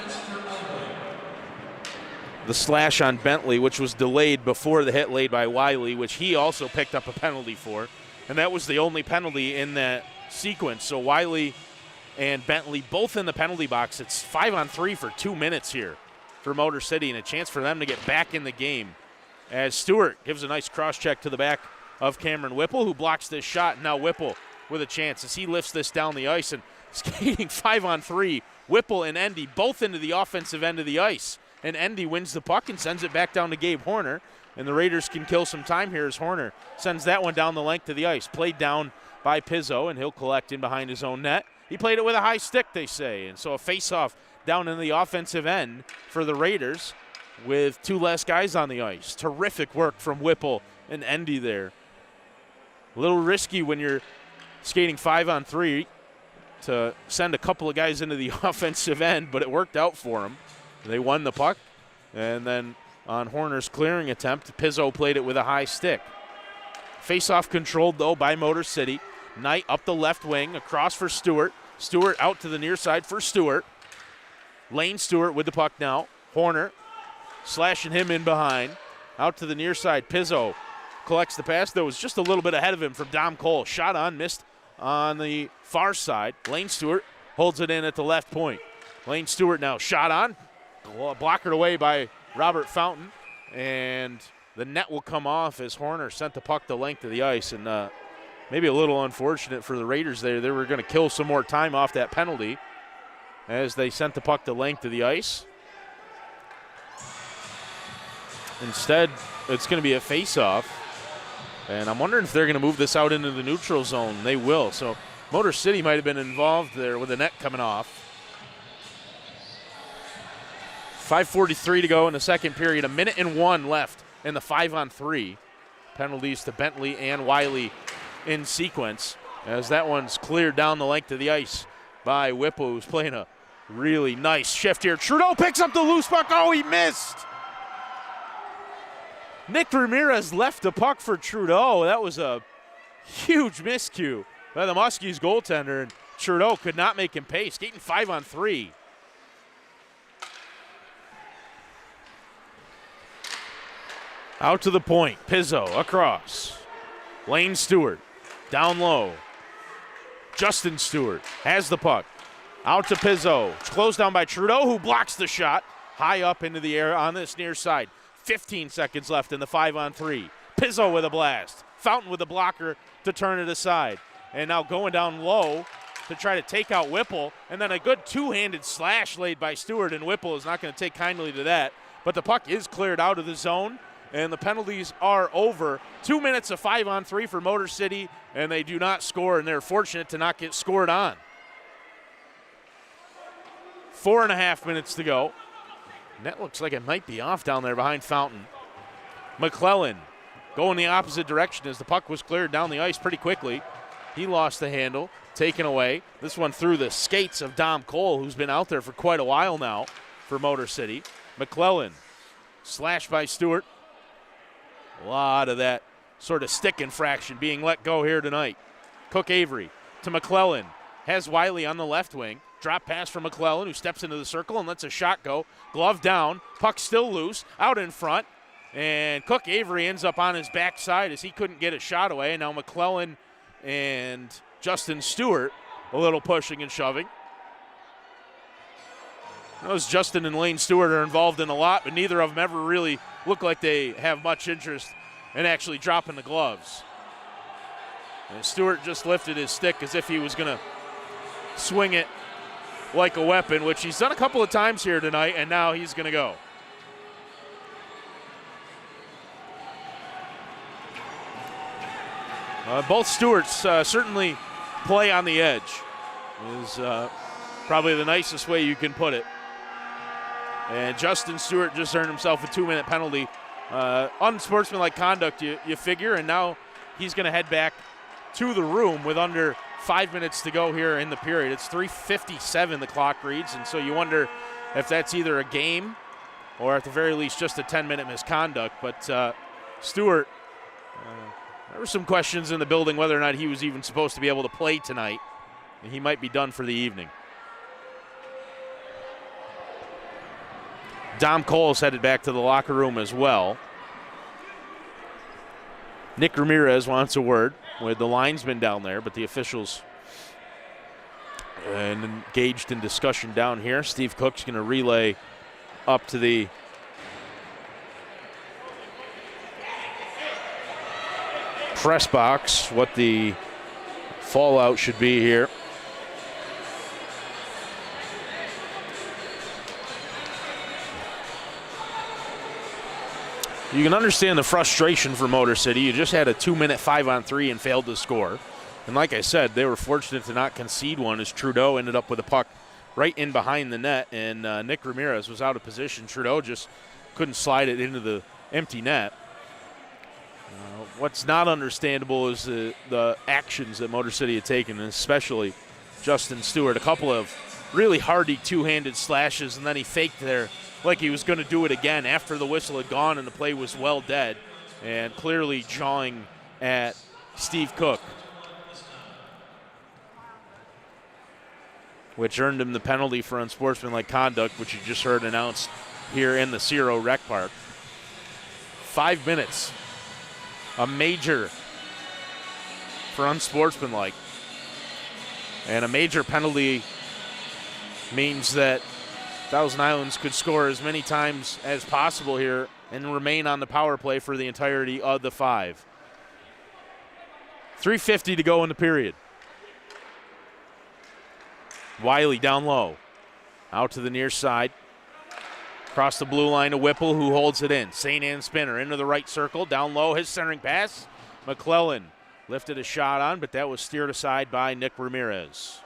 slash on Bentley, which was delayed before the hit laid by Wiley, which he also picked up a penalty for. And that was the only penalty in that sequence. So Wiley and Bentley both in the penalty box. It's 5-on-3 for 2 minutes here for Motor City, and a chance for them to get back in the game as Stewart gives a nice cross check to the back of Cameron Whipple, who blocks this shot. Now Whipple with a chance as he lifts this down the ice, and skating 5-on-3, Whipple and Endy both into the offensive end of the ice. And Endy wins the puck and sends it back down to Gabe Horner. And the Raiders can kill some time here as Horner sends that one down the length of the ice. Played down by Pizzo, and he'll collect in behind his own net. He played it with a high stick, they say. And so a face-off down in the offensive end for the Raiders with 2 less guys on the ice. Terrific work from Whipple and Endy there. A little risky when you're skating 5-on-3 to send a couple of guys into the offensive end, but it worked out for them. They won the puck, and then on Horner's clearing attempt, Pizzo played it with a high stick. Face-off controlled, though, by Motor City. Knight up the left wing, across for Stewart. Stewart out to the near side for Stewart. Lane Stewart with the puck now. Horner slashing him in behind. Out to the near side, Pizzo collects the pass, though was just a little bit ahead of him from Dom Cole. Shot on, missed on the far side. Lane Stewart holds it in at the left point. Lane Stewart now shot on. Blockered away by Robert Fountain, and the net will come off as Horner sent the puck the length of the ice, and maybe a little unfortunate for the Raiders there. They were going to kill some more time off that penalty as they sent the puck the length of the ice. Instead, it's going to be a face-off, and I'm wondering if they're going to move this out into the neutral zone. They will, so Motor City might have been involved there with the net coming off. 5:43 to go in the second period. 1:01 left in the 5-on-3. Penalties to Bentley and Wiley in sequence as that one's cleared down the length of the ice by Whipple, who's playing a really nice shift here. Trudeau picks up the loose puck. Oh, he missed. Nick Ramirez left the puck for Trudeau. That was a huge miscue by the Muskies goaltender, and Trudeau could not make him pay. Skating 5-on-3. Out to the point, Pizzo across. Lane Stewart down low. Justin Stewart has the puck. Out to Pizzo. It's closed down by Trudeau, who blocks the shot high up into the air on this near side. 15 seconds left in the 5-on-3. Pizzo with a blast. Fountain with a blocker to turn it aside. And now going down low to try to take out Whipple. And then a good two-handed slash laid by Stewart, and Whipple is not going to take kindly to that. But the puck is cleared out of the zone, and the penalties are over. 2 minutes of 5-on-3 for Motor City, and they do not score, and they're fortunate to not get scored on. 4.5 minutes to go. Net looks like it might be off down there behind Fountain. McClellan going the opposite direction as the puck was cleared down the ice pretty quickly. He lost the handle, taken away. This one through the skates of Dom Cole, who's been out there for quite a while now. for Motor City. McClellan, slashed by Stewart. A lot of that sort of stick infraction being let go here tonight. Cook Avery to McClellan. Has Wiley on the left wing. Drop pass from McClellan, who steps into the circle and lets a shot go. Glove down. Puck still loose. Out in front. And Cook Avery ends up on his backside as he couldn't get a shot away. And now McClellan and Justin Stewart a little pushing and shoving. Those Justin and Lane Stewart are involved in a lot, but neither of them ever really look like they have much interest in actually dropping the gloves. And Stewart just lifted his stick as if he was going to swing it like a weapon, which he's done a couple of times here tonight, and now he's going to go. Both Stewarts certainly play on the edge is probably the nicest way you can put it. And Justin Stewart just earned himself a 2-minute penalty. Unsportsmanlike conduct, you figure, and now he's going to head back to the room with under 5 minutes to go here in the period. It's 3:57 the clock reads, and so you wonder if that's either a game or at the very least just a 10-minute misconduct. But Stewart, there were some questions in the building whether or not he was even supposed to be able to play tonight, and he might be done for the evening. Dom Cole's headed back to the locker room as well. Nick Ramirez wants a word with the linesman down there, but the officials engaged in discussion down here. Steve Cook's going to relay up to the press box what the fallout should be here. You can understand the frustration for Motor City. You just had a 2-minute 5-on-3 and failed to score. And like I said, they were fortunate to not concede one as Trudeau ended up with a puck right in behind the net, and Nick Ramirez was out of position. Trudeau just couldn't slide it into the empty net. What's not understandable is the actions that Motor City had taken, and especially Justin Stewart. A couple of really hardy two-handed slashes, and then he faked there like he was going to do it again after the whistle had gone and the play was well dead, and clearly jawing at Steve Cook, which earned him the penalty for unsportsmanlike conduct, which you just heard announced here in the Cerow Rec Park. 5 minutes. A major for unsportsmanlike. And a major penalty means that Thousand Islands could score as many times as possible here and remain on the power play for the entirety of the 5. 3:50 to go in the period. Wiley down low. Out to the near side. Across the blue line to Whipple, who holds it in. St. Anne Spinner into the right circle. Down low, his centering pass. McClellan lifted a shot on, but that was steered aside by Nick Ramirez.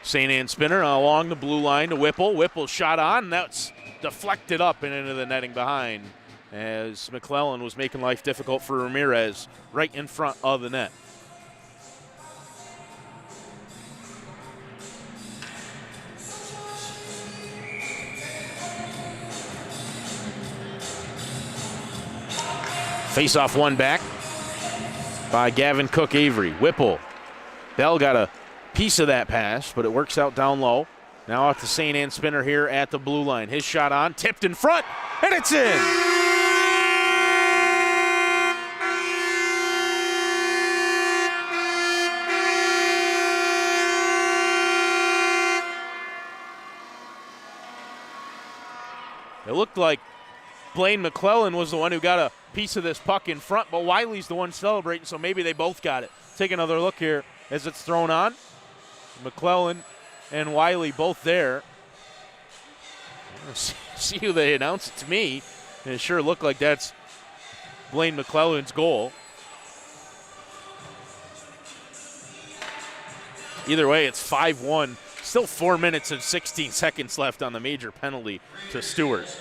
St. Anne Spinner along the blue line to Whipple. Whipple shot on, and that's deflected up and into the netting behind as McClellan was making life difficult for Ramirez right in front of the net. Face-off one back by Gavin Cook Avery. Whipple. Bell got a piece of that pass, but it works out down low. Now out to St. Anne Spinner here at the blue line. His shot on, tipped in front, and it's in. It looked like Blaine McClellan was the one who got a piece of this puck in front, but Wiley's the one celebrating, so maybe they both got it. Take another look here as it's thrown on. McClellan and Wiley both there. See who they announced it to me, and it sure looked like that's Blaine McClellan's goal. Either way, it's 5-1. Still 4 minutes and 16 seconds left on the major penalty to Stewart.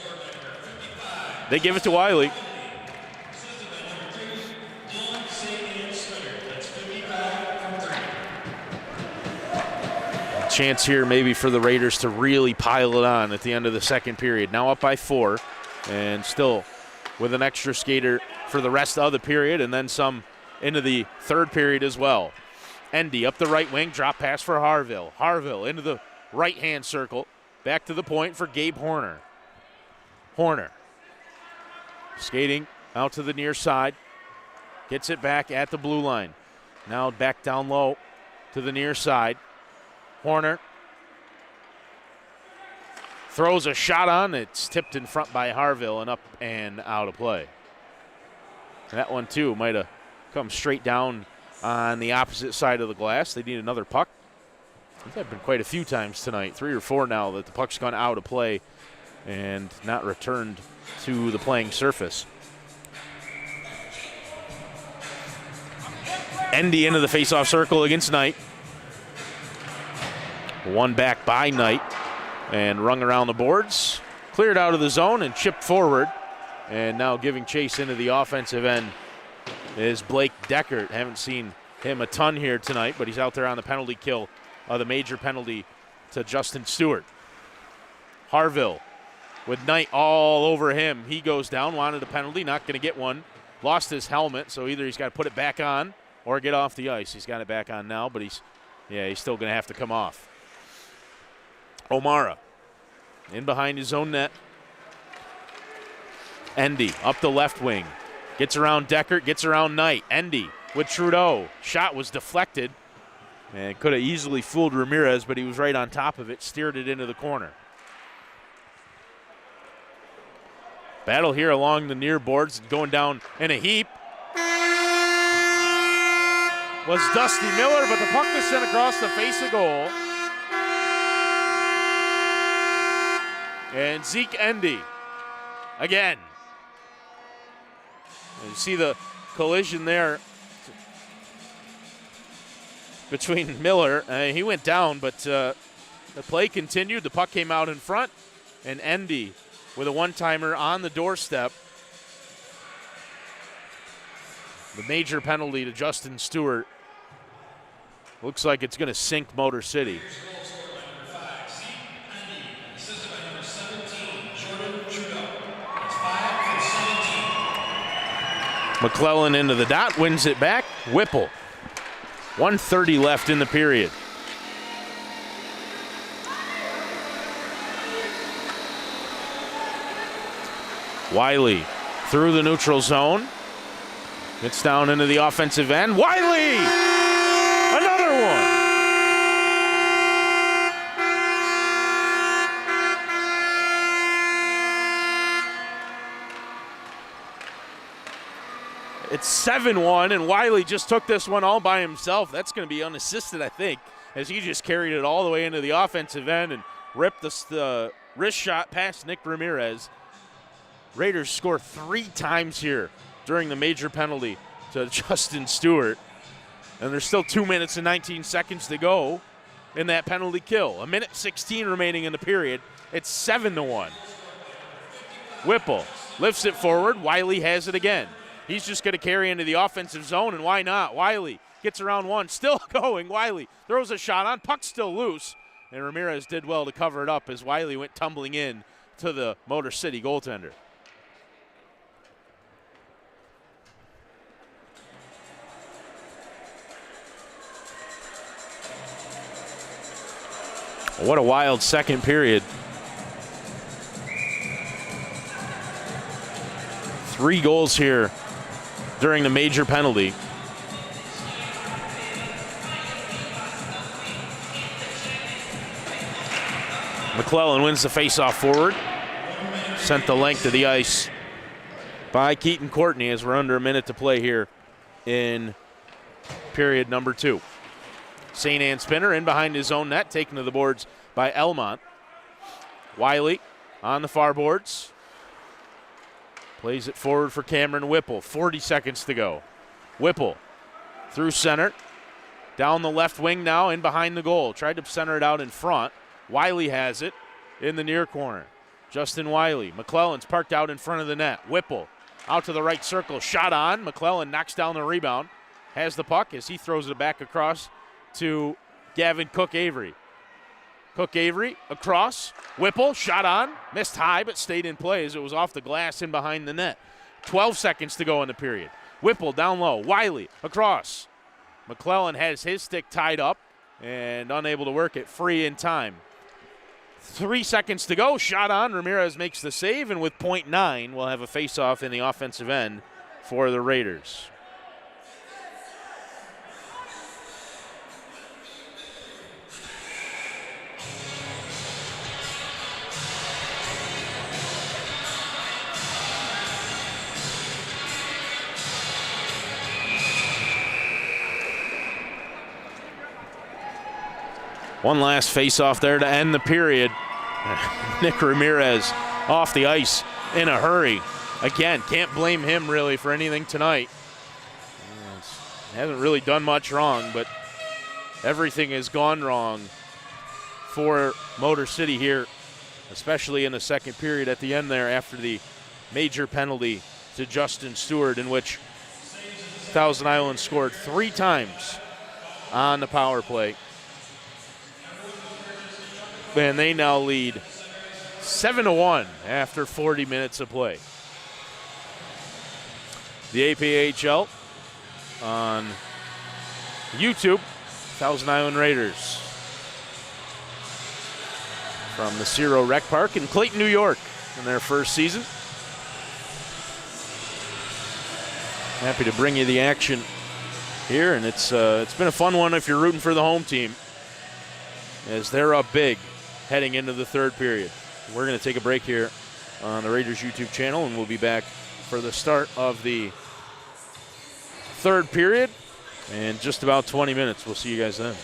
They give it to Wiley. chance here maybe for the Raiders to really pile it on at the end of the second period. Now up by 4, and still with an extra skater for the rest of the period, and then some into the third period as well. Endy up the right wing, drop pass for Harville. Harville into the right-hand circle, back to the point for Gabe Horner. Horner skating out to the near side, gets it back at the blue line. Now back down low to the near side. Horner throws a shot on. It's tipped in front by Harville and up and out of play. And that one, too, might have come straight down on the opposite side of the glass. They need another puck. There's been quite a few times tonight, 3 or 4 now, that the puck's gone out of play and not returned to the playing surface. Endy into the faceoff circle against Knight. One back by Knight and rung around the boards. Cleared out of the zone and chipped forward. And now giving chase into the offensive end is Blake Deckert. Haven't seen him a ton here tonight, but he's out there on the penalty kill, the major penalty to Justin Stewart. Harville with Knight all over him. He goes down, wanted a penalty, not going to get one. Lost his helmet, so either he's got to put it back on or get off the ice. He's got it back on now, but he's still going to have to come off. O'Mara in behind his own net. Endy up the left wing. Gets around Deckert, gets around Knight. Endy with Trudeau. Shot was deflected and could have easily fooled Ramirez, but he was right on top of it, steered it into the corner. Battle here along the near boards, going down in a heap. Was Dusty Miller, but the puck was sent across the face of goal. And Zeke Endy again. And you see the collision there between Miller. He went down, but the play continued. The puck came out in front, and Endy with a one-timer on the doorstep. The major penalty to Justin Stewart. Looks like it's going to sink Motor City. McClellan into the dot, wins it back. Whipple. 1:30 left in the period. Wiley through the neutral zone. Gets down into the offensive end. Wiley! Another one! It's 7-1, and Wiley just took this one all by himself. That's going to be unassisted, I think, as he just carried it all the way into the offensive end and ripped the wrist shot past Nick Ramirez. Raiders score 3 times here during the major penalty to Justin Stewart. And there's still 2 minutes and 19 seconds to go in that penalty kill. 1:16 remaining in the period. It's 7-1. Whipple lifts it forward. Wiley has it again. He's just going to carry into the offensive zone, and why not? Wiley gets around one. Still going. Wiley throws a shot on. Puck's still loose. And Ramirez did well to cover it up as Wiley went tumbling in to the Motor City goaltender. What a wild second period. 3 goals here during the major penalty. McClellan wins the faceoff forward. Sent the length of the ice by Keaton Courtney as we're under a minute to play here in period number 2. St. Anne Spinner in behind his own net, taken to the boards by Elmont. Wiley on the far boards. Plays it forward for Cameron Whipple. 40 seconds to go. Whipple through center. Down the left wing now, in behind the goal. Tried to center it out in front. Wiley has it in the near corner. Justin Wiley. McClellan's parked out in front of the net. Whipple out to the right circle. Shot on. McClellan knocks down the rebound. Has the puck as he throws it back across to Gavin Cook-Avery. Cook Avery across. Whipple, shot on. Missed high, but stayed in play as it was off the glass and behind the net. 12 seconds to go in the period. Whipple down low. Wiley across. McClellan has his stick tied up and unable to work it free in time. 3 seconds to go. Shot on. Ramirez makes the save, and with .9, we'll have a face-off in the offensive end for the Raiders. One last face-off there to end the period. Nick Ramirez off the ice in a hurry. Again, can't blame him really for anything tonight. Hasn't really done much wrong, but everything has gone wrong for Motor City here, especially in the second period at the end there after the major penalty to Justin Stewart, in which Thousand Island scored 3 times on the power play. And they now lead 7-1 after 40 minutes of play. The APHL on YouTube, Thousand Island Raiders from the Cerow Rec Park in Clayton, New York in their first season. Happy to bring you the action here, and it's been a fun one if you're rooting for the home team, as they're up big heading into the third period. We're going to take a break here on the Raiders YouTube channel, and we'll be back for the start of the third period in just about 20 minutes. We'll see you guys then.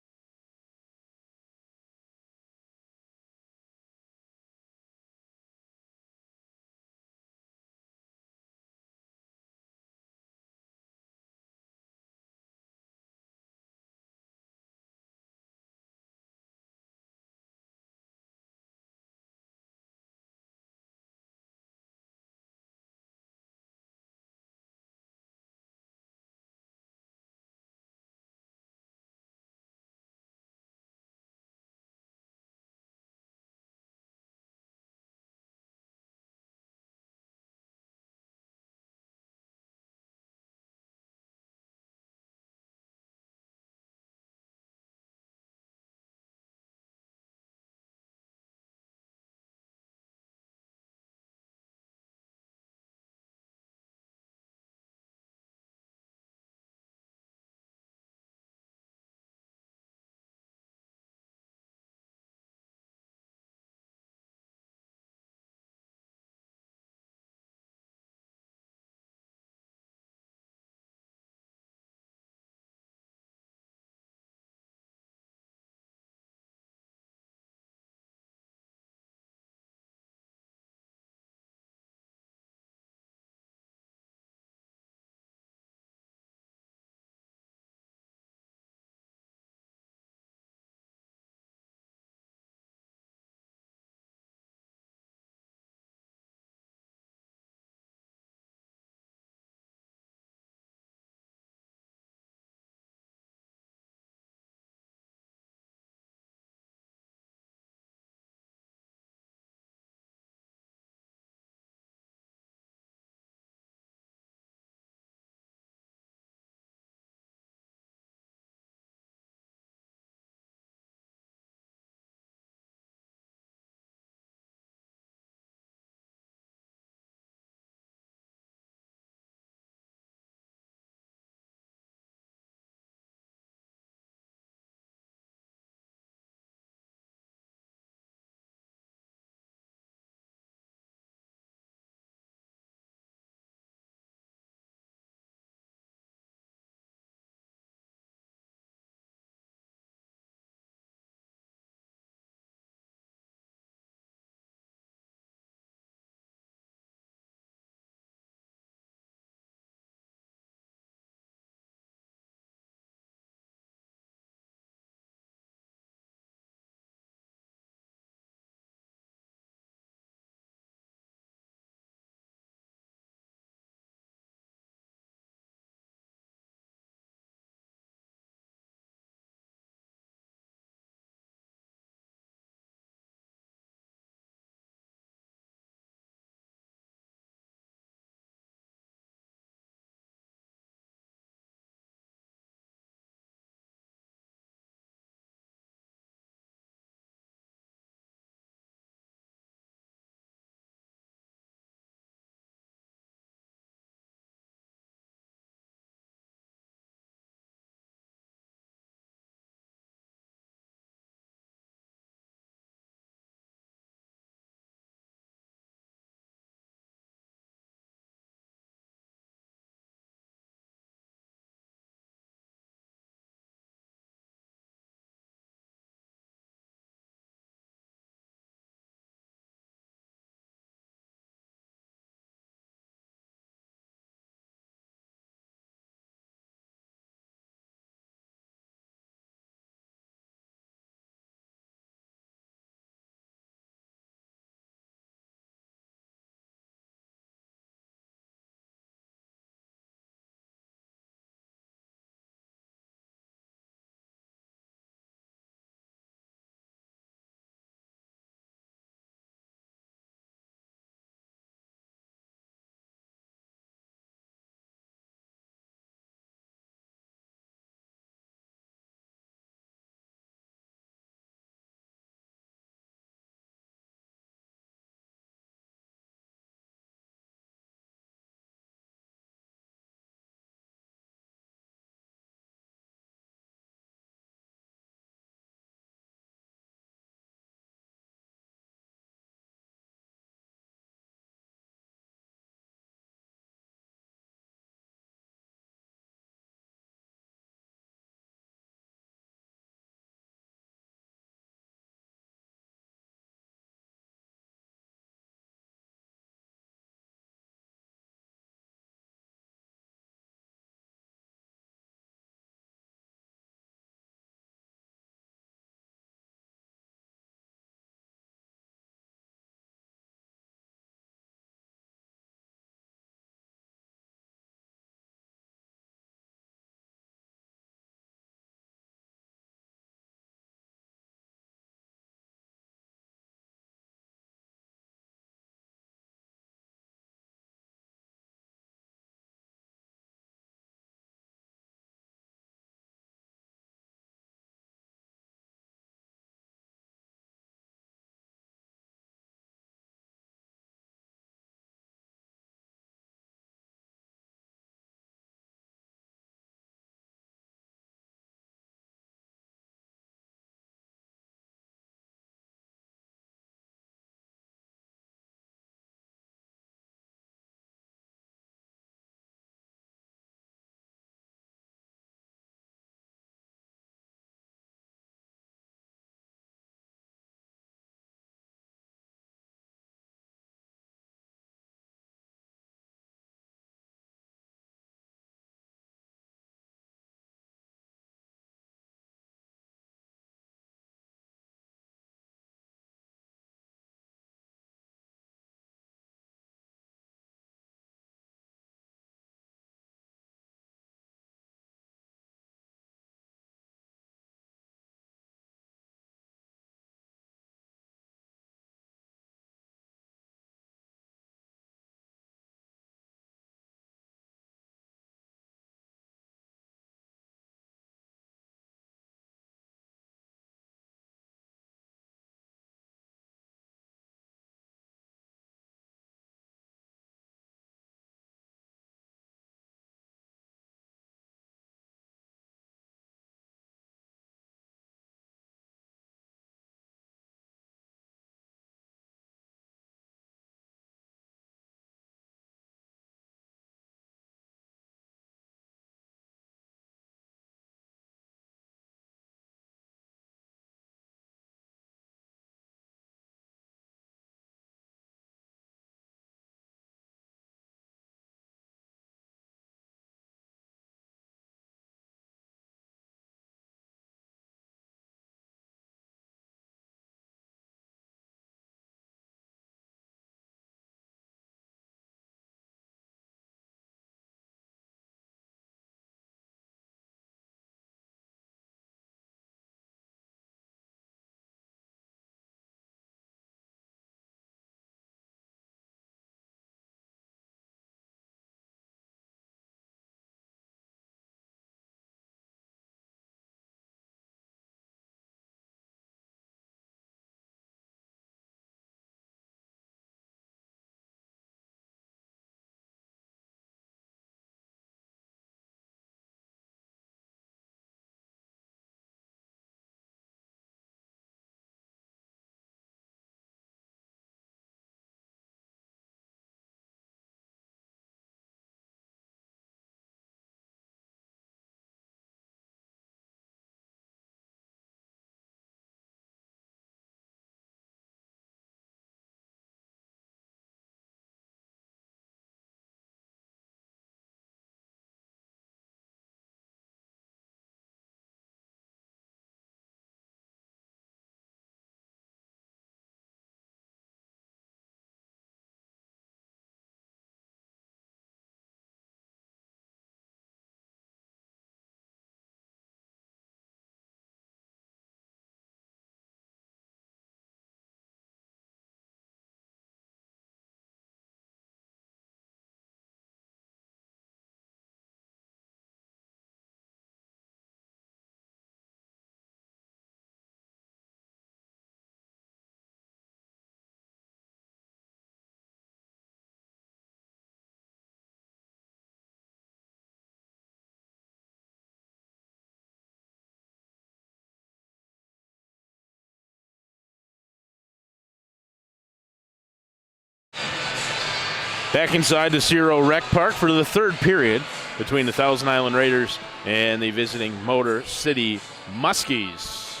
Back inside the Cerow Rec Park for the third period between the Thousand Island Raiders and the visiting Motor City Muskies.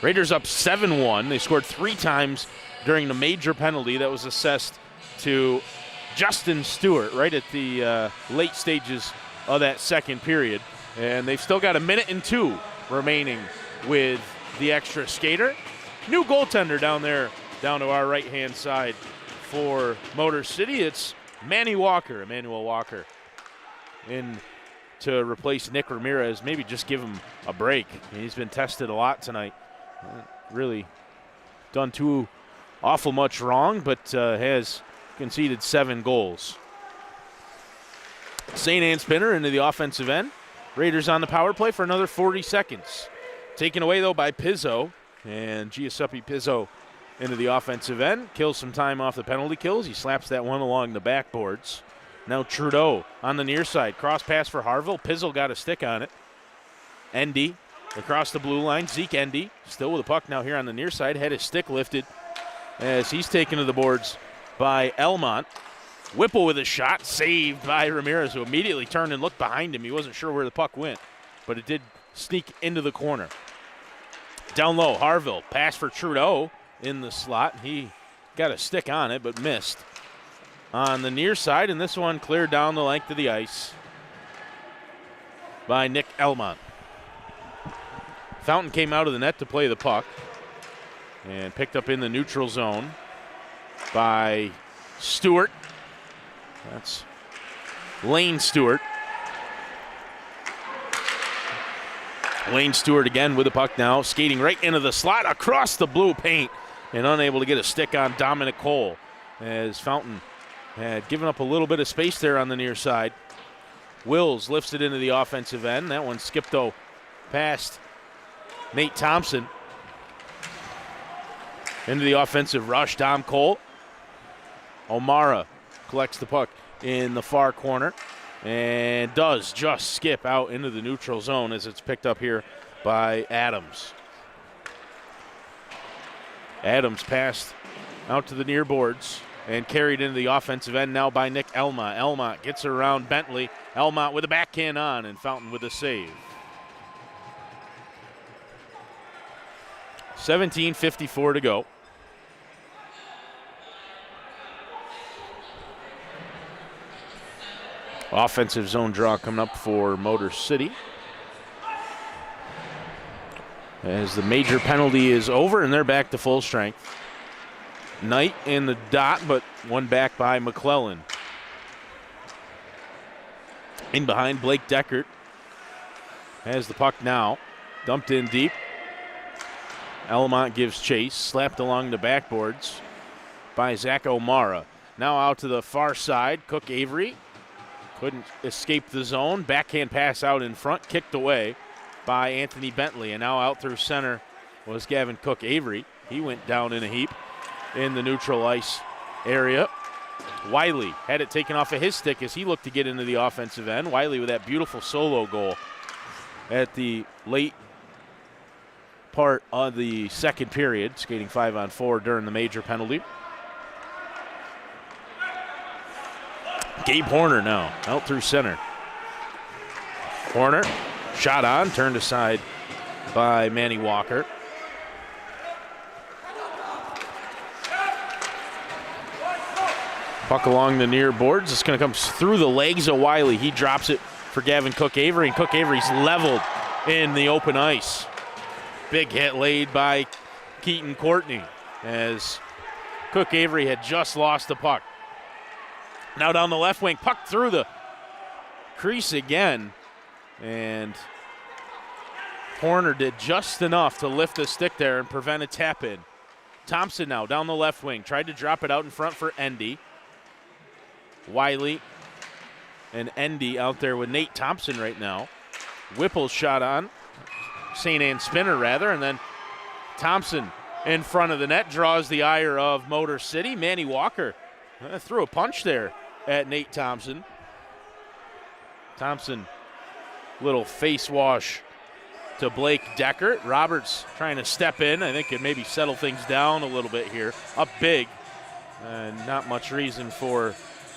Raiders up 7-1. They scored 3 times during the major penalty that was assessed to Justin Stewart right at the late stages of that second period. And they've still got 1 minute and 2 remaining with the extra skater. New goaltender down there, down to our right-hand side for Motor City. It's Emmanuel Walker, in to replace Nick Ramirez. Maybe just give him a break. He's been tested a lot tonight. Really done too awful much wrong, but has conceded 7 goals. St. Anne Spinner into the offensive end. Raiders on the power play for another 40 seconds. Taken away, though, by Pizzo. And Giuseppe Pizzo into the offensive end. Kills some time off the penalty kills. He slaps that one along the backboards. Now Trudeau on the near side. Cross pass for Harville. Pizzo got a stick on it. Endy across the blue line. Zeke Endy still with the puck now here on the near side. Had his stick lifted as he's taken to the boards by Elmont. Whipple with a shot, saved by Ramirez, who immediately turned and looked behind him. He wasn't sure where the puck went, but it did sneak into the corner. Down low, Harville, pass for Trudeau in the slot. He got a stick on it, but missed on the near side, and this one cleared down the length of the ice by Nick Elmont. Fountain came out of the net to play the puck and picked up in the neutral zone by Stewart. That's Lane Stewart. Lane Stewart again with the puck now, skating right into the slot across the blue paint and unable to get a stick on Dominic Cole as Fountain had given up a little bit of space there on the near side. Wills lifts it into the offensive end. That one skipped though past Nate Thompson. Into the offensive rush, Dom Cole. O'Mara collects the puck in the far corner and does just skip out into the neutral zone as it's picked up here by Adams. Adams passed out to the near boards and carried into the offensive end now by Nick Elmont. Elmont gets it around Bentley. Elmont with a backhand on and Fountain with a save. 17:54 to go. Offensive zone draw coming up for Motor City as the major penalty is over and they're back to full strength. Knight in the dot, but one back by McClellan. In behind, Blake Deckert has the puck now. Dumped in deep. Elmont gives chase, slapped along the backboards by Zach O'Mara. Now out to the far side, Cook Avery. Couldn't escape the zone. Backhand pass out in front, kicked away by Anthony Bentley. And now out through center was Gavin Cook Avery. He went down in a heap in the neutral ice area. Wiley had it taken off of his stick as he looked to get into the offensive end. Wiley with that beautiful solo goal at the late part of the second period, skating 5-on-4 during the major penalty. Gabe Horner now out through center. Horner shot on, turned aside by Manny Walker. Puck along the near boards. It's going to come through the legs of Wiley. He drops it for Gavin Cook Avery, and Cook Avery's leveled in the open ice. Big hit laid by Keaton Courtney as Cook Avery had just lost the puck. Now down the left wing, puck through the crease again, and Horner did just enough to lift the stick there and prevent a tap in. Thompson now down the left wing, tried to drop it out in front for Endy. Wiley and Endy out there with Nate Thompson right now. Whipple's shot on, St. Anne Spinner rather, and then Thompson in front of the net draws the ire of Motor City. Manny Walker threw a punch there at Nate Thompson. Thompson, little face wash to Blake Deckert. Roberts trying to step in. I think it maybe settle things down a little bit here. Up big. Not much reason for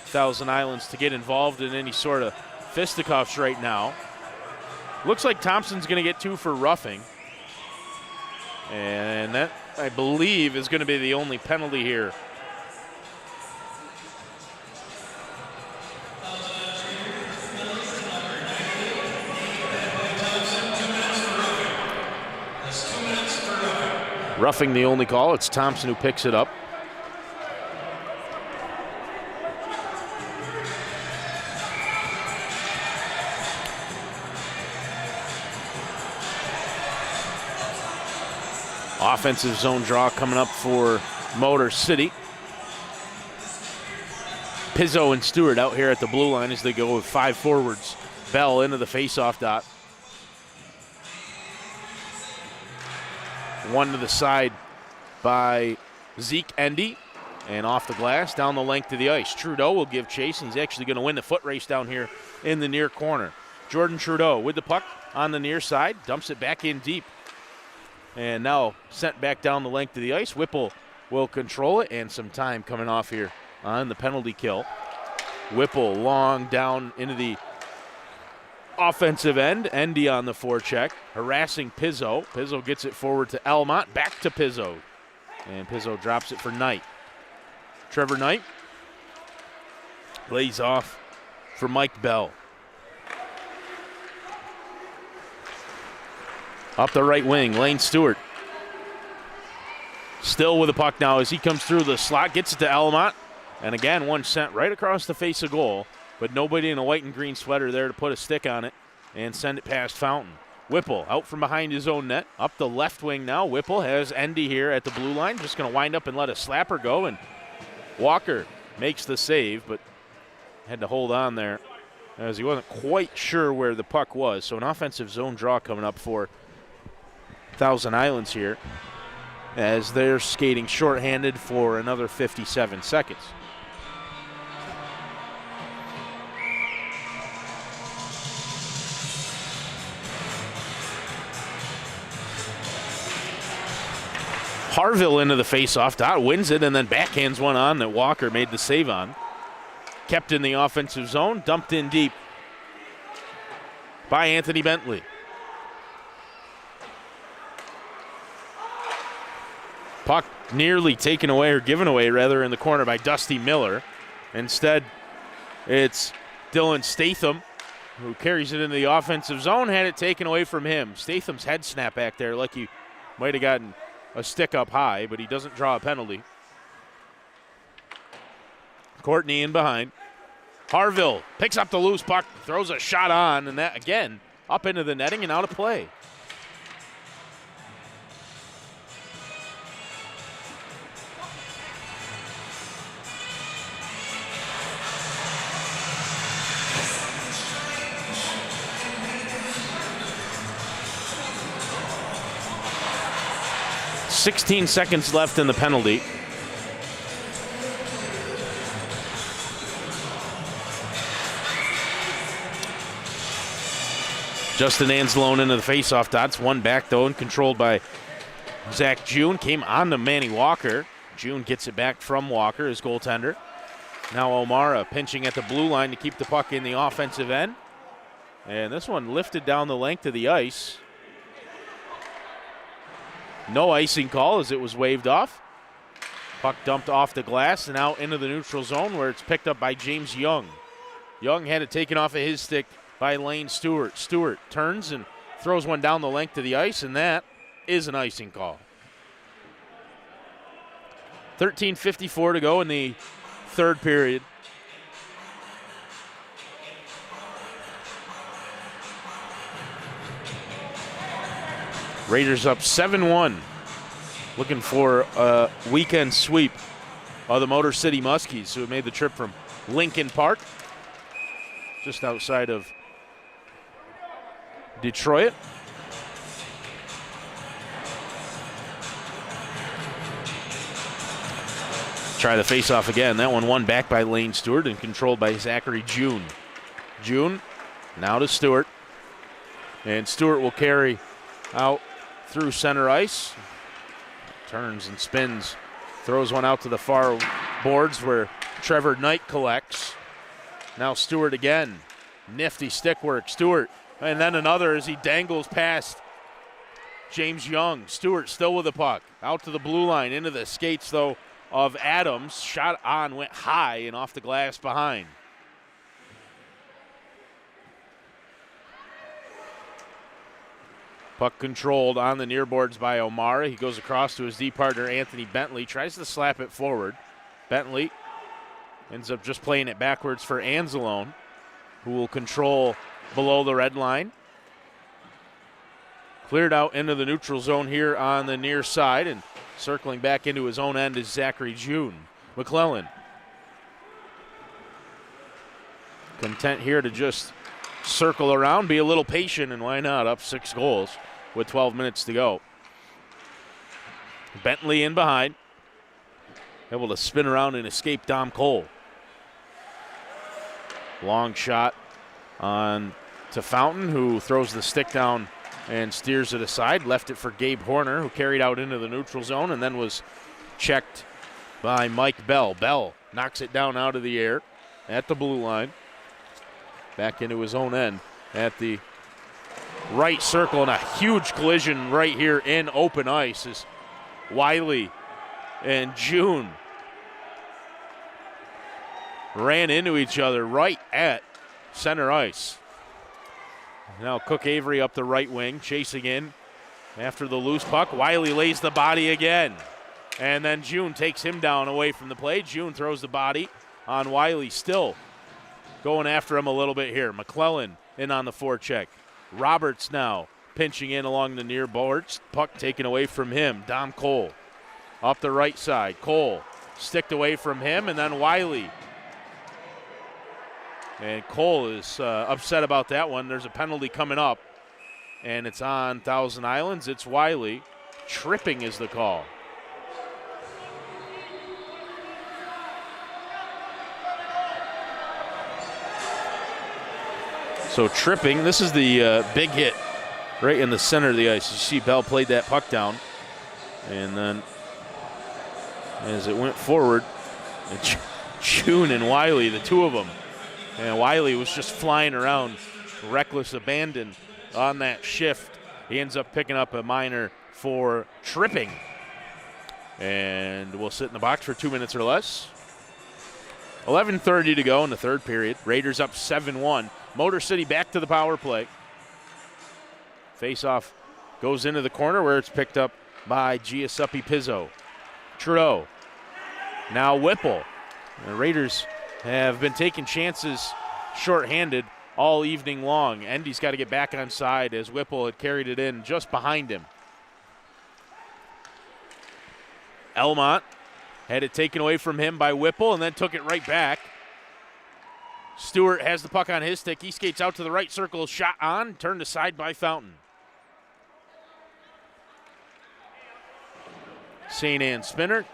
Thousand Islands to get involved in any sort of fisticuffs right now. Looks like Thompson's going to get 2 for roughing. And that, I believe, is going to be the only penalty here. Roughing the only call. It's Thompson who picks it up. Offensive zone draw coming up for Motor City. Pizzo and Stewart out here at the blue line as they go with 5 forwards. Bell into the faceoff dot. One to the side by Zeke Endy. And off the glass, down the length of the ice. Trudeau will give chase, and he's actually going to win the foot race down here in the near corner. Jordan Trudeau with the puck on the near side, dumps it back in deep. And now sent back down the length of the ice. Whipple will control it, and some time coming off here on the penalty kill. Whipple long down into the offensive end. Endy on the forecheck, harassing Pizzo. Pizzo gets it forward to Almont, back to Pizzo. And Pizzo drops it for Knight. Trevor Knight lays off for Mike Bell. Up the right wing, Lane Stewart. Still with the puck now as he comes through the slot, gets it to Almont. And again, one sent right across the face of goal, but nobody in a white and green sweater there to put a stick on it and send it past Fountain. Whipple out from behind his own net, up the left wing now. Whipple has Endy here at the blue line, just going to wind up and let a slapper go, and Walker makes the save, but had to hold on there as he wasn't quite sure where the puck was. So an offensive zone draw coming up for Thousand Islands here as they're skating shorthanded for another 57 seconds. Harville into the faceoff dot, wins it, and then backhands one on that Walker made the save on. Kept in the offensive zone, dumped in deep by Anthony Bentley. Puck nearly taken away, or given away rather, in the corner by Dusty Miller. Instead, it's Dylan Statham who carries it into the offensive zone, had it taken away from him. Statham's head snap back there like he might have gotten a stick up high, but he doesn't draw a penalty. Courtney in behind. Harville picks up the loose puck, throws a shot on, and that again up into the netting and out of play. .16 seconds left in the penalty. Justin Anzalone into the faceoff dots. One back, though, and controlled by Zach June. Came on to Manny Walker. June gets it back from Walker, his goaltender. Now O'Mara pinching at the blue line to keep the puck in the offensive end. And this one lifted down the length of the ice. No icing call as it was waved off. Puck dumped off the glass and out into the neutral zone where it's picked up by James Young. Young had it taken off of his stick by Lane Stewart. Stewart turns and throws one down the length of the ice, and that is an icing call. 13:54 to go in the third period. Raiders up 7-1, looking for a weekend sweep of the Motor City Muskies, who have made the trip from Lincoln Park, just outside of Detroit. Try the face-off again. That one won back by Lane Stewart and controlled by Zachary June. June now to Stewart. And Stewart will carry out through center ice. Turns and spins. Throws one out to the far boards where Trevor Knight collects. Now Stewart again. Nifty stick work. Stewart. And then another as he dangles past James Young. Stewart still with the puck. Out to the blue line. Into the skates, though, of Adams. Shot on, went high and off the glass behind. Puck controlled on the near boards by O'Mara. He goes across to his D partner, Anthony Bentley. Tries to slap it forward. Bentley ends up just playing it backwards for Anzalone, who will control below the red line. Cleared out into the neutral zone here on the near side, and circling back into his own end is Zachary June. McClellan content here to just circle around, be a little patient, and why not? Up 6 goals with 12 minutes to go. Bentley in behind, able to spin around and escape Dom Cole. Long shot on to Fountain, who throws the stick down and steers it aside. Left it for Gabe Horner, who carried out into the neutral zone and then was checked by Mike Bell. Bell knocks it down out of the air at the blue line. Back into his own end at the right circle, and a huge collision right here in open ice as Wiley and June ran into each other right at center ice. Now Cook Avery up the right wing, chasing in after the loose puck. Wiley lays the body again, and then June takes him down away from the play. June throws the body on Wiley, still going after him a little bit here. McClellan in on the forecheck. Roberts now pinching in along the near boards. Puck taken away from him. Dom Cole up the right side. Cole sticked away from him, and then Wiley. And Cole is upset about that one. There's a penalty coming up, and it's on Thousand Islands. It's Wiley. Tripping is the call. So tripping, this is the big hit right in the center of the ice. You see Bell played that puck down, and then as it went forward, June and Wiley, the two of them, and Wiley was just flying around, reckless abandon on that shift. He ends up picking up a minor for tripping, and will sit in the box for 2 minutes or less. 11:30 to go in the third period. Raiders up 7-1. Motor City back to the power play. Face-off goes into the corner where it's picked up by Giuseppe Pizzo. Trudeau. Now Whipple. The Raiders have been taking chances shorthanded all evening long. Endy's got to get back on side as Whipple had carried it in just behind him. Elmont had it taken away from him by Whipple and then took it right back. Stewart has the puck on his stick. He skates out to the right circle, shot on, turned aside by Fountain. St. Anne spinner.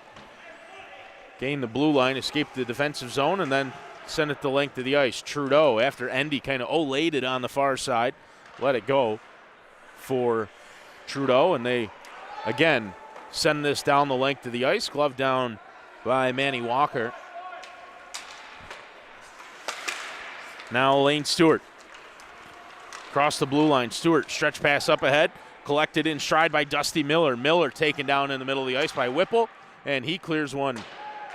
Gained the blue line, escaped the defensive zone, and then sent it the length of the ice. Trudeau, after Endy kind of olayed it on the far side, let it go for Trudeau, and they, again, send this down the length of the ice. Glove down by Manny Walker. Now Lane Stewart. Across the blue line. Stewart, stretch pass up ahead. Collected in stride by Dusty Miller. Miller taken down in the middle of the ice by Whipple, and he clears one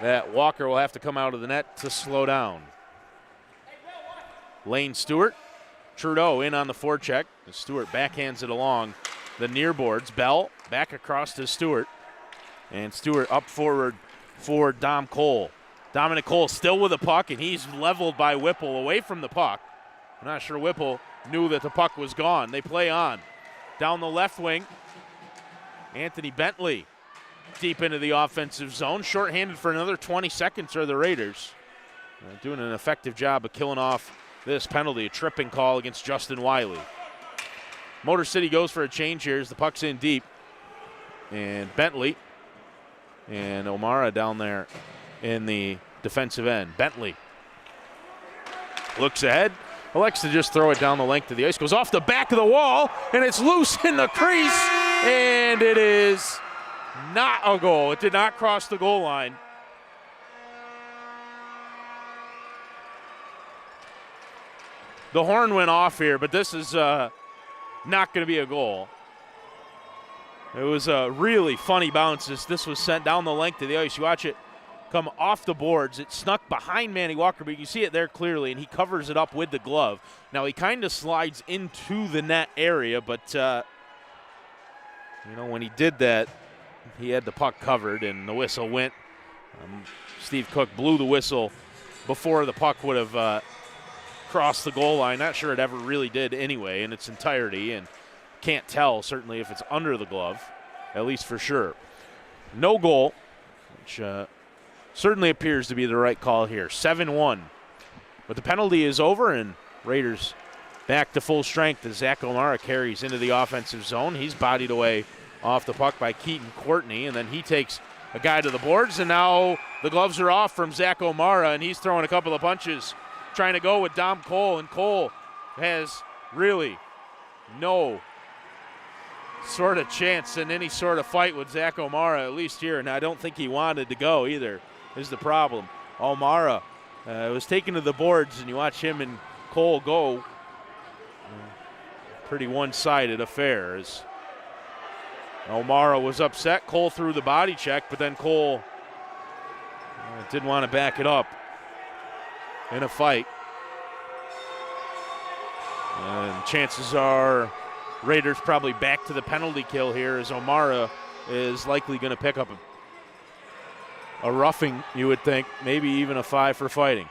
that Walker will have to come out of the net to slow down. Lane Stewart. Trudeau in on the forecheck. Stewart backhands it along the near boards. Bell back across to Stewart. And Stewart up forward for Dom Cole. Dominic Cole still with the puck, and he's leveled by Whipple away from the puck. I'm not sure Whipple knew that the puck was gone. They play on. Down the left wing, Anthony Bentley deep into the offensive zone. Shorthanded for another 20 seconds are the Raiders. Doing an effective job of killing off this penalty, a tripping call against Justin Wiley. Motor City goes for a change here as the puck's in deep. And Bentley and O'Mara down there in the defensive end. Bentley looks ahead, elects to just throw it down the length of the ice, goes off the back of the wall, and it's loose in the crease, and it is not a goal. It did not cross the goal line. the horn went off here, but this is not going to be a goal. It was a really funny bounce. This was sent down the length of the ice. You watch it come off the boards. It snuck behind Manny Walker, but you see it there clearly, and he covers it up with the glove. Now, he kind of slides into the net area, but, when he did that, he had the puck covered, and the whistle went. Steve Cook blew the whistle before the puck would have crossed the goal line. Not sure it ever really did anyway in its entirety, and can't tell certainly if it's under the glove, at least for sure. No goal, which certainly appears to be the right call here. 7-1. But the penalty is over, and Raiders back to full strength as Zach O'Mara carries into the offensive zone. He's bodied away off the puck by Keaton Courtney, and then he takes a guy to the boards, and now the gloves are off from Zach O'Mara, and he's throwing a couple of punches, trying to go with Dom Cole, and Cole has really no sort of chance in any sort of fight with Zach O'Mara, at least here, and I don't think he wanted to go either, is the problem. O'Mara was taken to the boards, and you watch him and Cole go. Pretty one-sided affair as O'Mara was upset. Cole threw the body check, but then Cole didn't want to back it up in a fight. And chances are Raiders probably back to the penalty kill here as O'Mara is likely going to pick up a roughing, you would think, maybe even a 5 for fighting.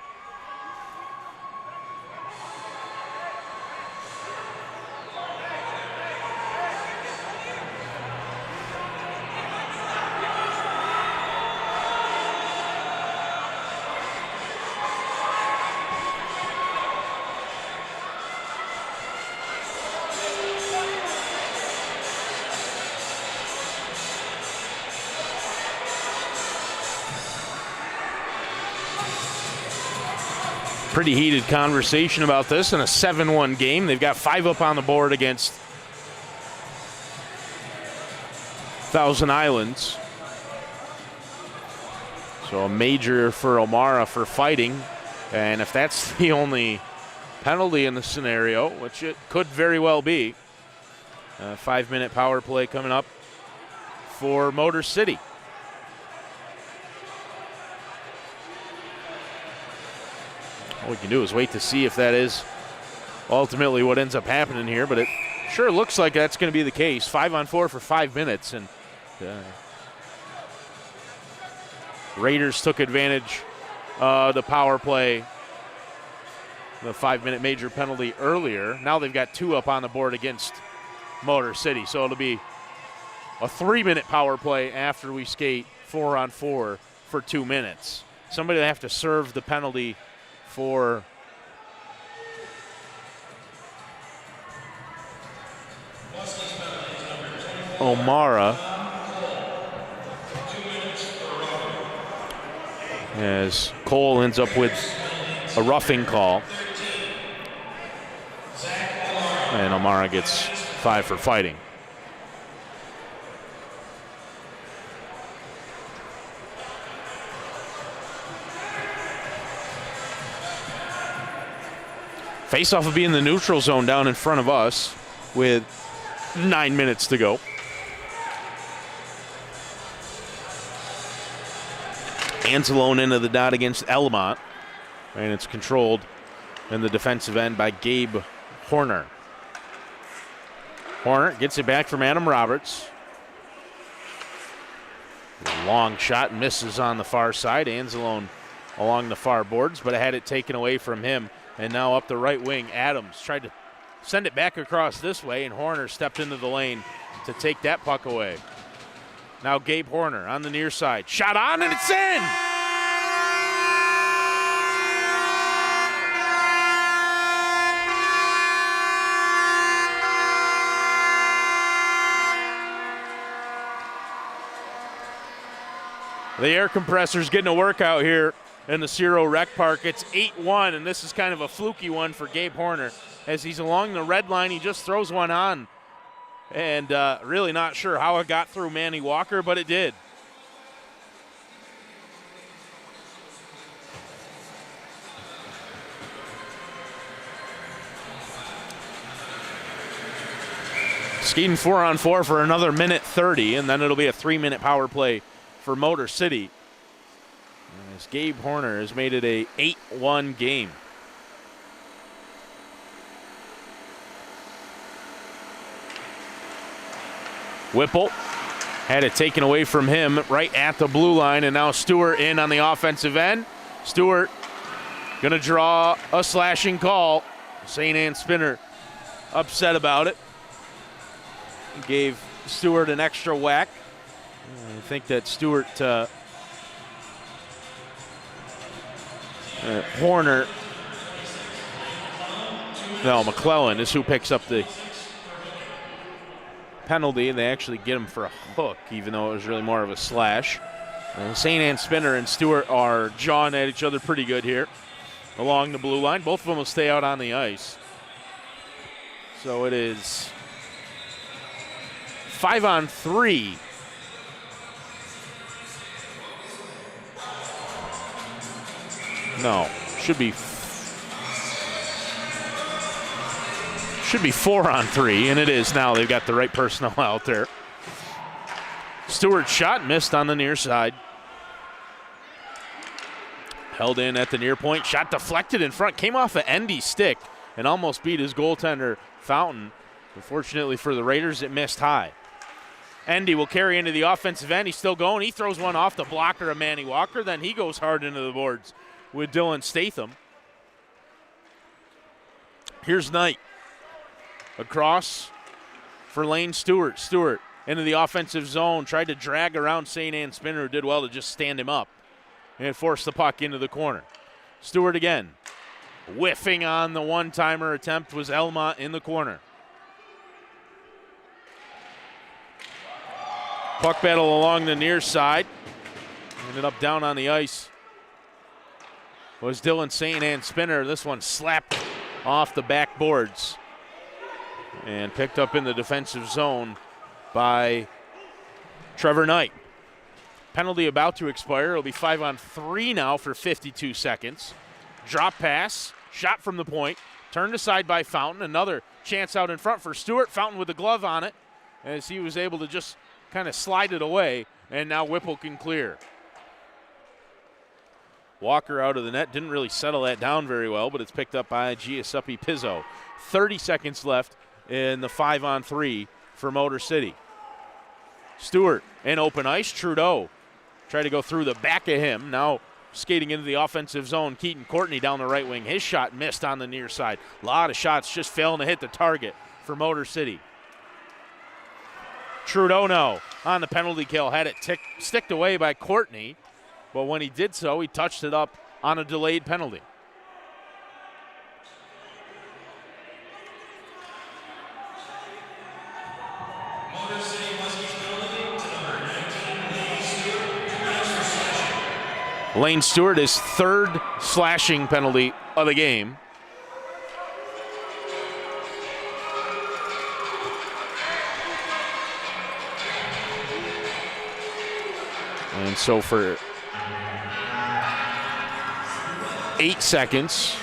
Pretty heated conversation about this in a 7-1 game. They've got 5 up on the board against Thousand Islands. So a major for O'Mara for fighting. And if that's the only penalty in the scenario, which it could very well be, a 5-minute power play coming up for Motor City. All we can do is wait to see if that is ultimately what ends up happening here, but it sure looks like that's going to be the case. 5-on-4 for 5 minutes, and Raiders took advantage of the power play, the 5-minute major penalty earlier. Now they've got 2 up on the board against Motor City, so it'll be a 3-minute power play after we skate 4-on-4 for 2 minutes. Somebody will have to serve the penalty for O'Mara as Cole ends up with a roughing call, and O'Mara gets 5 for fighting. Face-off will be in the neutral zone down in front of us with 9 minutes to go. Anzalone into the dot against Elmont, and it's controlled in the defensive end by Gabe Horner. Horner gets it back from Adam Roberts. Long shot misses on the far side. Anzalone along the far boards, but it had it taken away from him. And now up the right wing, Adams tried to send it back across this way, and Horner stepped into the lane to take that puck away. Now Gabe Horner on the near side. Shot on, and it's in! The air compressor's getting a workout here in the Cerow Rec Park. It's 8-1, and this is kind of a fluky one for Gabe Horner. As he's along the red line, he just throws one on. And really not sure how it got through Manny Walker, but it did. Skating 4-on-4 for another minute 30, and then it'll be a 3-minute power play for Motor City. As Gabe Horner has made it a 8-1 game. Whipple had it taken away from him right at the blue line, and now Stewart in on the offensive end. Stewart going to draw a slashing call. St. Anne Spinner upset about it. Gave Stewart an extra whack. I think that Stewart, Horner, no, McClellan is who picks up the penalty, and they actually get him for a hook, even though it was really more of a slash. St. Anne Spinner and Stewart are jawing at each other pretty good here along the blue line. Both of them will stay out on the ice. So it is 5-on-3. No, should be 4-on-3, and it is now. They've got the right personnel out there. Stewart's shot missed on the near side. Held in at the near point. Shot deflected in front. Came off an Endy stick and almost beat his goaltender, Fountain. Unfortunately for the Raiders, it missed high. Endy will carry into the offensive end. He's still going. He throws one off the blocker of Manny Walker. Then he goes hard into the boards with Dylan Statham. Here's Knight. Across for Lane Stewart. Stewart into the offensive zone. Tried to drag around St. Anne Spinner, who did well to just stand him up and force the puck into the corner. Stewart again. Whiffing on the one-timer attempt was Elmont in the corner. Puck battle along the near side. Ended up down on the ice was Dylan St. Anne Spinner. This one slapped off the backboards and picked up in the defensive zone by Trevor Knight. Penalty about to expire. It'll be 5-on-3 now for 52 seconds. Drop pass, shot from the point, turned aside by Fountain. Another chance out in front for Stewart. Fountain with the glove on it as he was able to just kind of slide it away, and now Whipple can clear. Walker out of the net. Didn't really settle that down very well, but it's picked up by Giuseppe Pizzo. 30 seconds left in the 5-on-3 for Motor City. Stewart in open ice. Trudeau tried to go through the back of him. Now skating into the offensive zone. Keaton Courtney down the right wing. His shot missed on the near side. A lot of shots just failing to hit the target for Motor City. Trudeau now on the penalty kill. Had it sticked away by Courtney. But when he did so, he touched it up on a delayed penalty. Motor City Muskies penalty to number 19, Lane Stewart. Transfer slashing. Lane Stewart, his third slashing penalty of the game. And so for 8 seconds,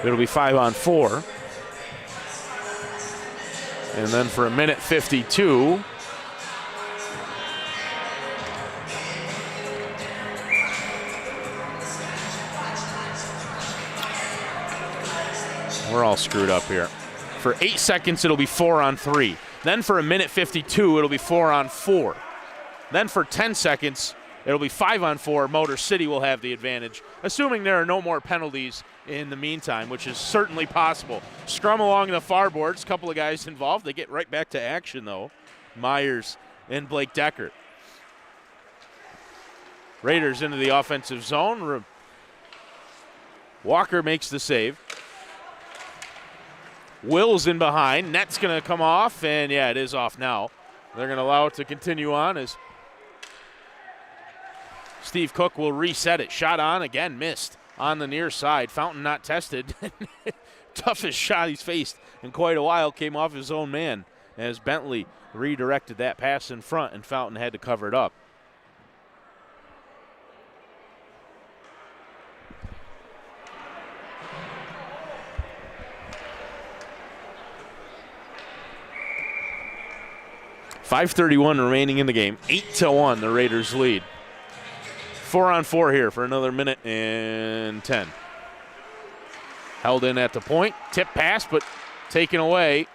it'll be 5-on-4. And then for a minute 52, we're all screwed up here. For 8 seconds, it'll be 4-on-3. Then for a minute 52, it'll be 4-on-4. Then for 10 seconds, it'll be 5-on-4. Motor City will have the advantage, assuming there are no more penalties in the meantime, which is certainly possible. Scrum along the far boards, a couple of guys involved. They get right back to action, though. Myers and Blake Decker. Raiders into the offensive zone. Walker makes the save. Will's in behind. Net's going to come off, and yeah, it is off now. They're going to allow it to continue on as Steve Cook will reset it. Shot on, again missed on the near side. Fountain not tested. Toughest shot he's faced in quite a while came off his own man as Bentley redirected that pass in front, and Fountain had to cover it up. 5:31 remaining in the game. 8-1, the Raiders lead. 4-on-4 here for another minute and 10. Held in at the point. Tip pass, but taken away.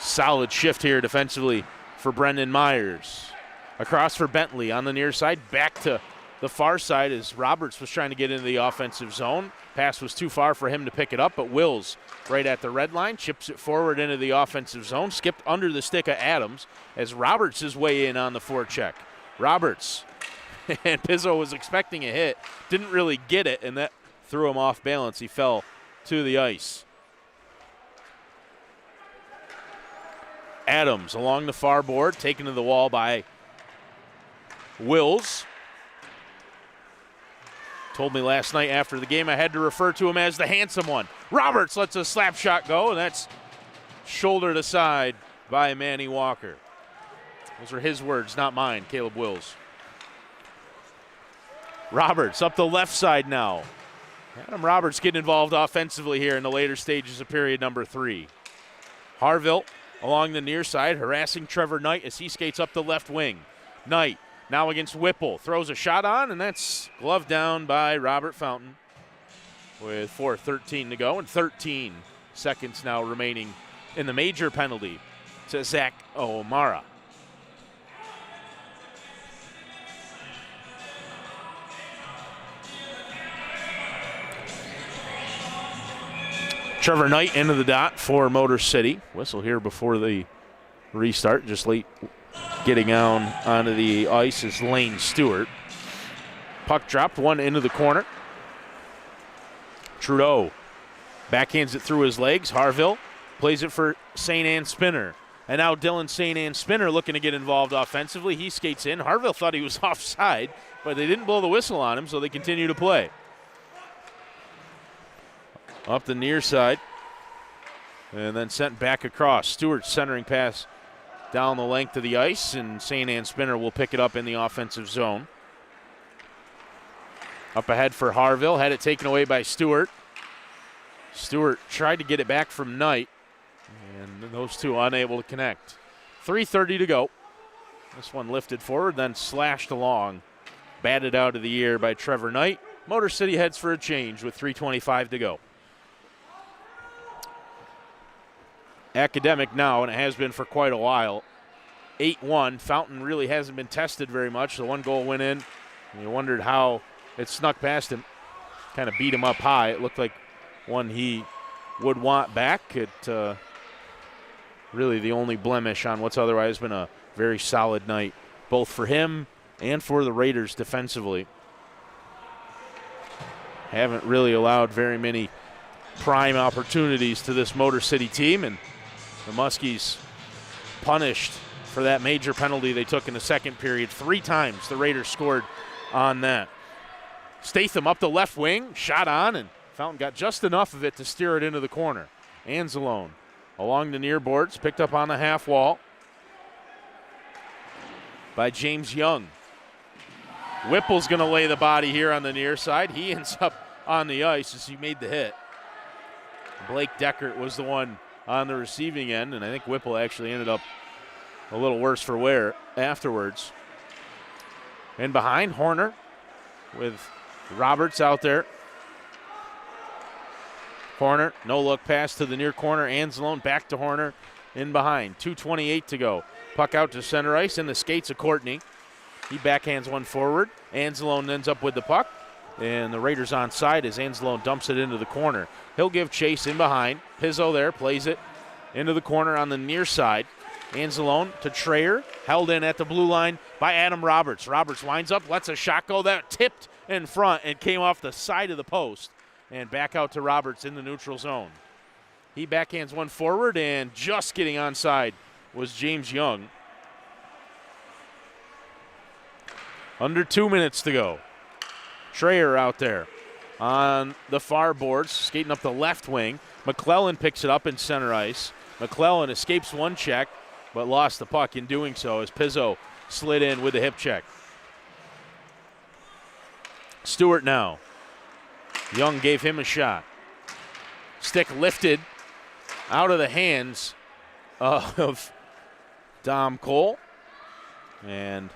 Solid shift here defensively for Brendan Myers. Across for Bentley on the near side. Back to the far side as Roberts was trying to get into the offensive zone. Pass was too far for him to pick it up, but Wills right at the red line, chips it forward into the offensive zone, skipped under the stick of Adams as Roberts is way in on the forecheck. Roberts, and Pizzo was expecting a hit, didn't really get it, and that threw him off balance. He fell to the ice. Adams along the far board, taken to the wall by Wills. Told me last night after the game I had to refer to him as the handsome one. Roberts lets a slap shot go, and that's shouldered aside by Manny Walker. Those are his words, not mine, Caleb Wills. Roberts up the left side now. Adam Roberts getting involved offensively here in the later stages of period number 3. Harville along the near side, harassing Trevor Knight as he skates up the left wing. Knight now against Whipple, throws a shot on, and that's gloved down by Robert Fountain with 4:13 to go and 13 seconds now remaining in the major penalty to Zach O'Mara. Trevor Knight into the dot for Motor City. Whistle here before the restart, just late getting down onto the ice is Lane Stewart. Puck dropped, one into the corner. Trudeau backhands it through his legs. Harville plays it for St. Anne Spinner. And now Dylan St. Anne Spinner looking to get involved offensively. He skates in. Harville thought he was offside, but they didn't blow the whistle on him, so they continue to play. Up the near side. And then sent back across. Stewart's centering pass down the length of the ice, and St. Anne Spinner will pick it up in the offensive zone. Up ahead for Harville, had it taken away by Stewart. Stewart tried to get it back from Knight, and those two unable to connect. 3:30 to go. This one lifted forward, then slashed along. Batted out of the air by Trevor Knight. Motor City heads for a change with 3:25 to go. Academic now, and it has been for quite a while. 8-1. Fountain really hasn't been tested very much. The one goal went in, and you wondered how it snuck past him. Kind of beat him up high. It looked like one he would want back. It really the only blemish on what's otherwise been a very solid night, both for him and for the Raiders defensively. Haven't really allowed very many prime opportunities to this Motor City team, and the Muskies punished for that major penalty they took in the second period. 3 times the Raiders scored on that. Statham up the left wing, shot on, and Fountain got just enough of it to steer it into the corner. Anzalone along the near boards, picked up on the half wall by James Young. Whipple's going to lay the body here on the near side. He ends up on the ice as he made the hit. Blake Deckert was the one on the receiving end, and I think Whipple actually ended up a little worse for wear afterwards. And behind, Horner with Roberts out there. Horner, no look pass to the near corner. Anzalone back to Horner in behind. 2:28 to go. Puck out to center ice in the skates of Courtney. He backhands one forward. Anzalone ends up with the puck. And the Raiders onside as Anzalone dumps it into the corner. He'll give chase in behind. Pizzo there plays it into the corner on the near side. Anzalone to Trayer, held in at the blue line by Adam Roberts. Roberts winds up, lets a shot go. That tipped in front and came off the side of the post. And back out to Roberts in the neutral zone. He backhands one forward, and just getting onside was James Young. Under 2 minutes to go. Trayer out there on the far boards, skating up the left wing. McClellan picks it up in center ice. McClellan escapes one check, but lost the puck in doing so as Pizzo slid in with the hip check. Stewart now. Young gave him a shot. Stick lifted out of the hands of Dom Cole. And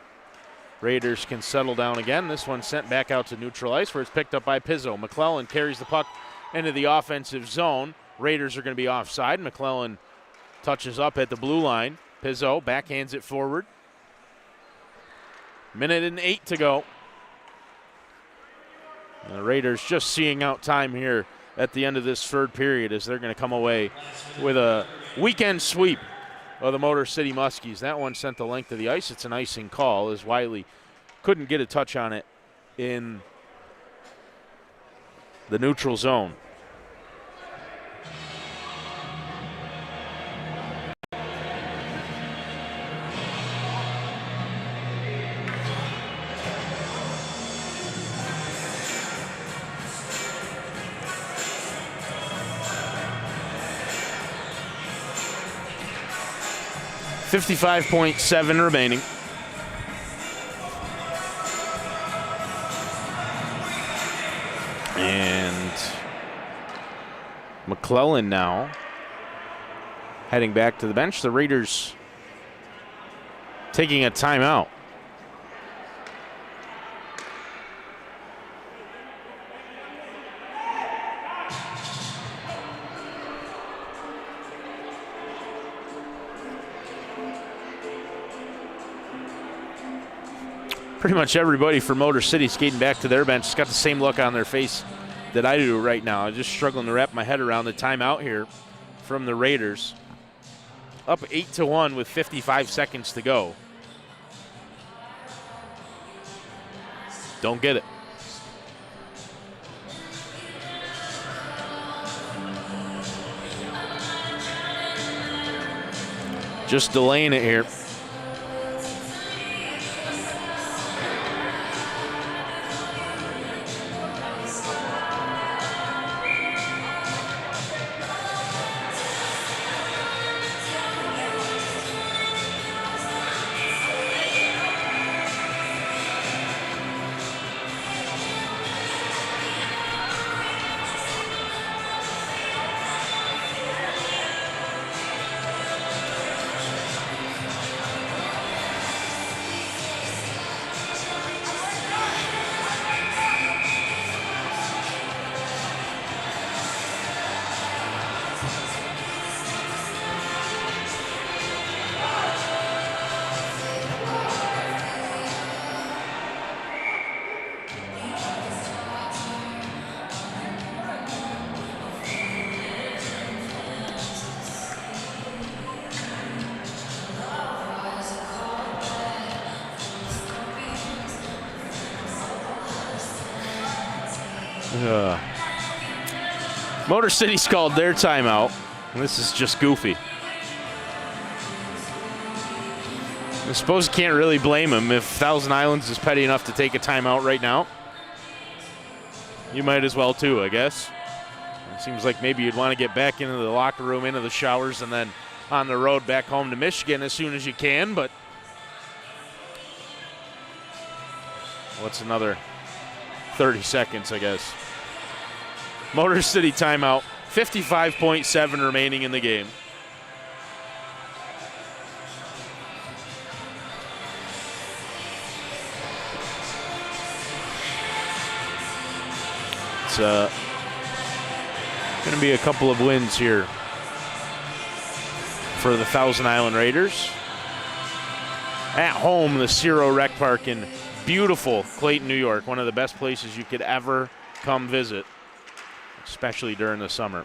Raiders can settle down again. This one sent back out to neutral ice where it's picked up by Pizzo. McClellan carries the puck into the offensive zone. Raiders are going to be offside. McClellan touches up at the blue line. Pizzo backhands it forward. 1:08 to go. And the Raiders just seeing out time here at the end of this third period as they're going to come away with a weekend sweep of the Motor City Muskies. That one sent the length of the ice. It's an icing call as Wiley couldn't get a touch on it in the neutral zone. .7 remaining. And McClellan now heading back to the bench. The Raiders taking a timeout. Pretty much everybody for Motor City skating back to their bench has got the same look on their face that I do right now. I'm just struggling to wrap my head around the timeout here from the Raiders. Up 8-1 with 55 seconds to go. Don't get it. Just delaying it here. Motor City's called their timeout. This is just goofy. I suppose you can't really blame him if Thousand Islands is petty enough to take a timeout right now. You might as well too, I guess. It seems like maybe you'd want to get back into the locker room, into the showers, and then on the road back home to Michigan as soon as you can, but what's another 30 seconds, I guess. Motor City timeout, 55.7 remaining in the game. It's going to be a couple of wins here for the Thousand Island Raiders. At home, the Cerow Rec Park in beautiful Clayton, New York, one of the best places you could ever come visit, especially during the summer,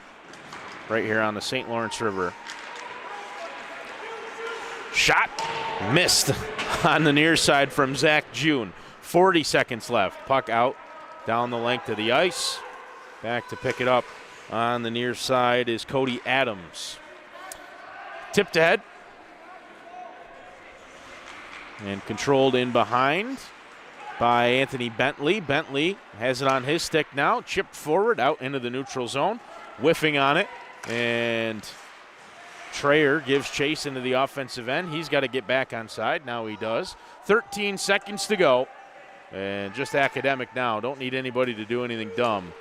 right here on the St. Lawrence River. Shot missed on the near side from Zach June. 40 seconds left. Puck out down the length of the ice. Back to pick it up on the near side is Cody Adams. Tipped ahead and controlled in behind by Anthony Bentley. Bentley has it on his stick now, chipped forward out into the neutral zone, whiffing on it, and Trayer gives chase into the offensive end. He's got to get back on side. Now he does. 13 seconds to go, and just academic now. Don't need anybody to do anything dumb.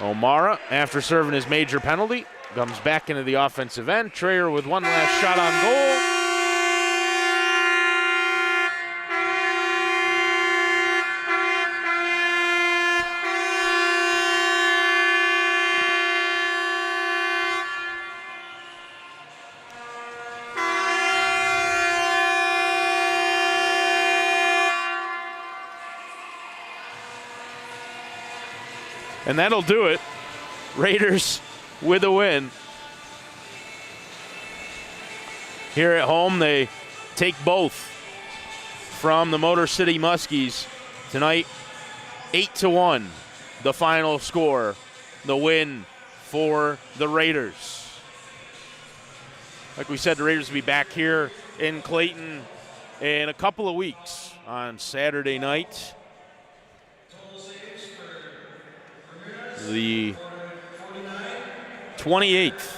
O'Mara, after serving his major penalty, comes back into the offensive end. Trayer with one last shot on goal. And that'll do it. Raiders with a win. Here at home, they take both from the Motor City Muskies tonight. 8-1, the final score. The win for the Raiders. Like we said, the Raiders will be back here in Clayton in a couple of weeks on Saturday night. The 28th.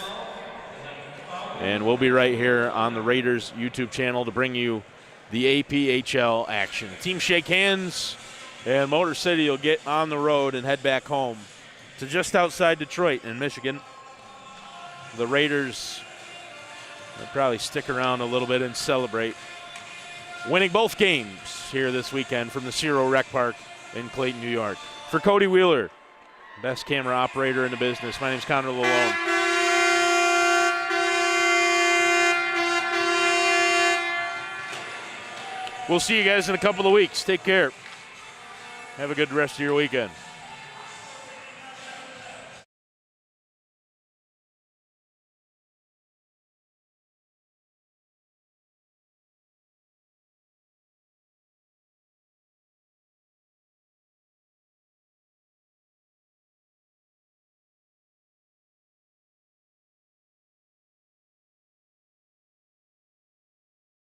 And we'll be right here on the Raiders YouTube channel to bring you the APHL action. Teams shake hands, and Motor City will get on the road and head back home to just outside Detroit in Michigan. The Raiders will probably stick around a little bit and celebrate winning both games here this weekend from the Cerow Rec Park in Clayton, New York. For Cody Wheeler, best camera operator in the business, my name's Connor Lalone. We'll see you guys in a couple of weeks. Take care. Have a good rest of your weekend.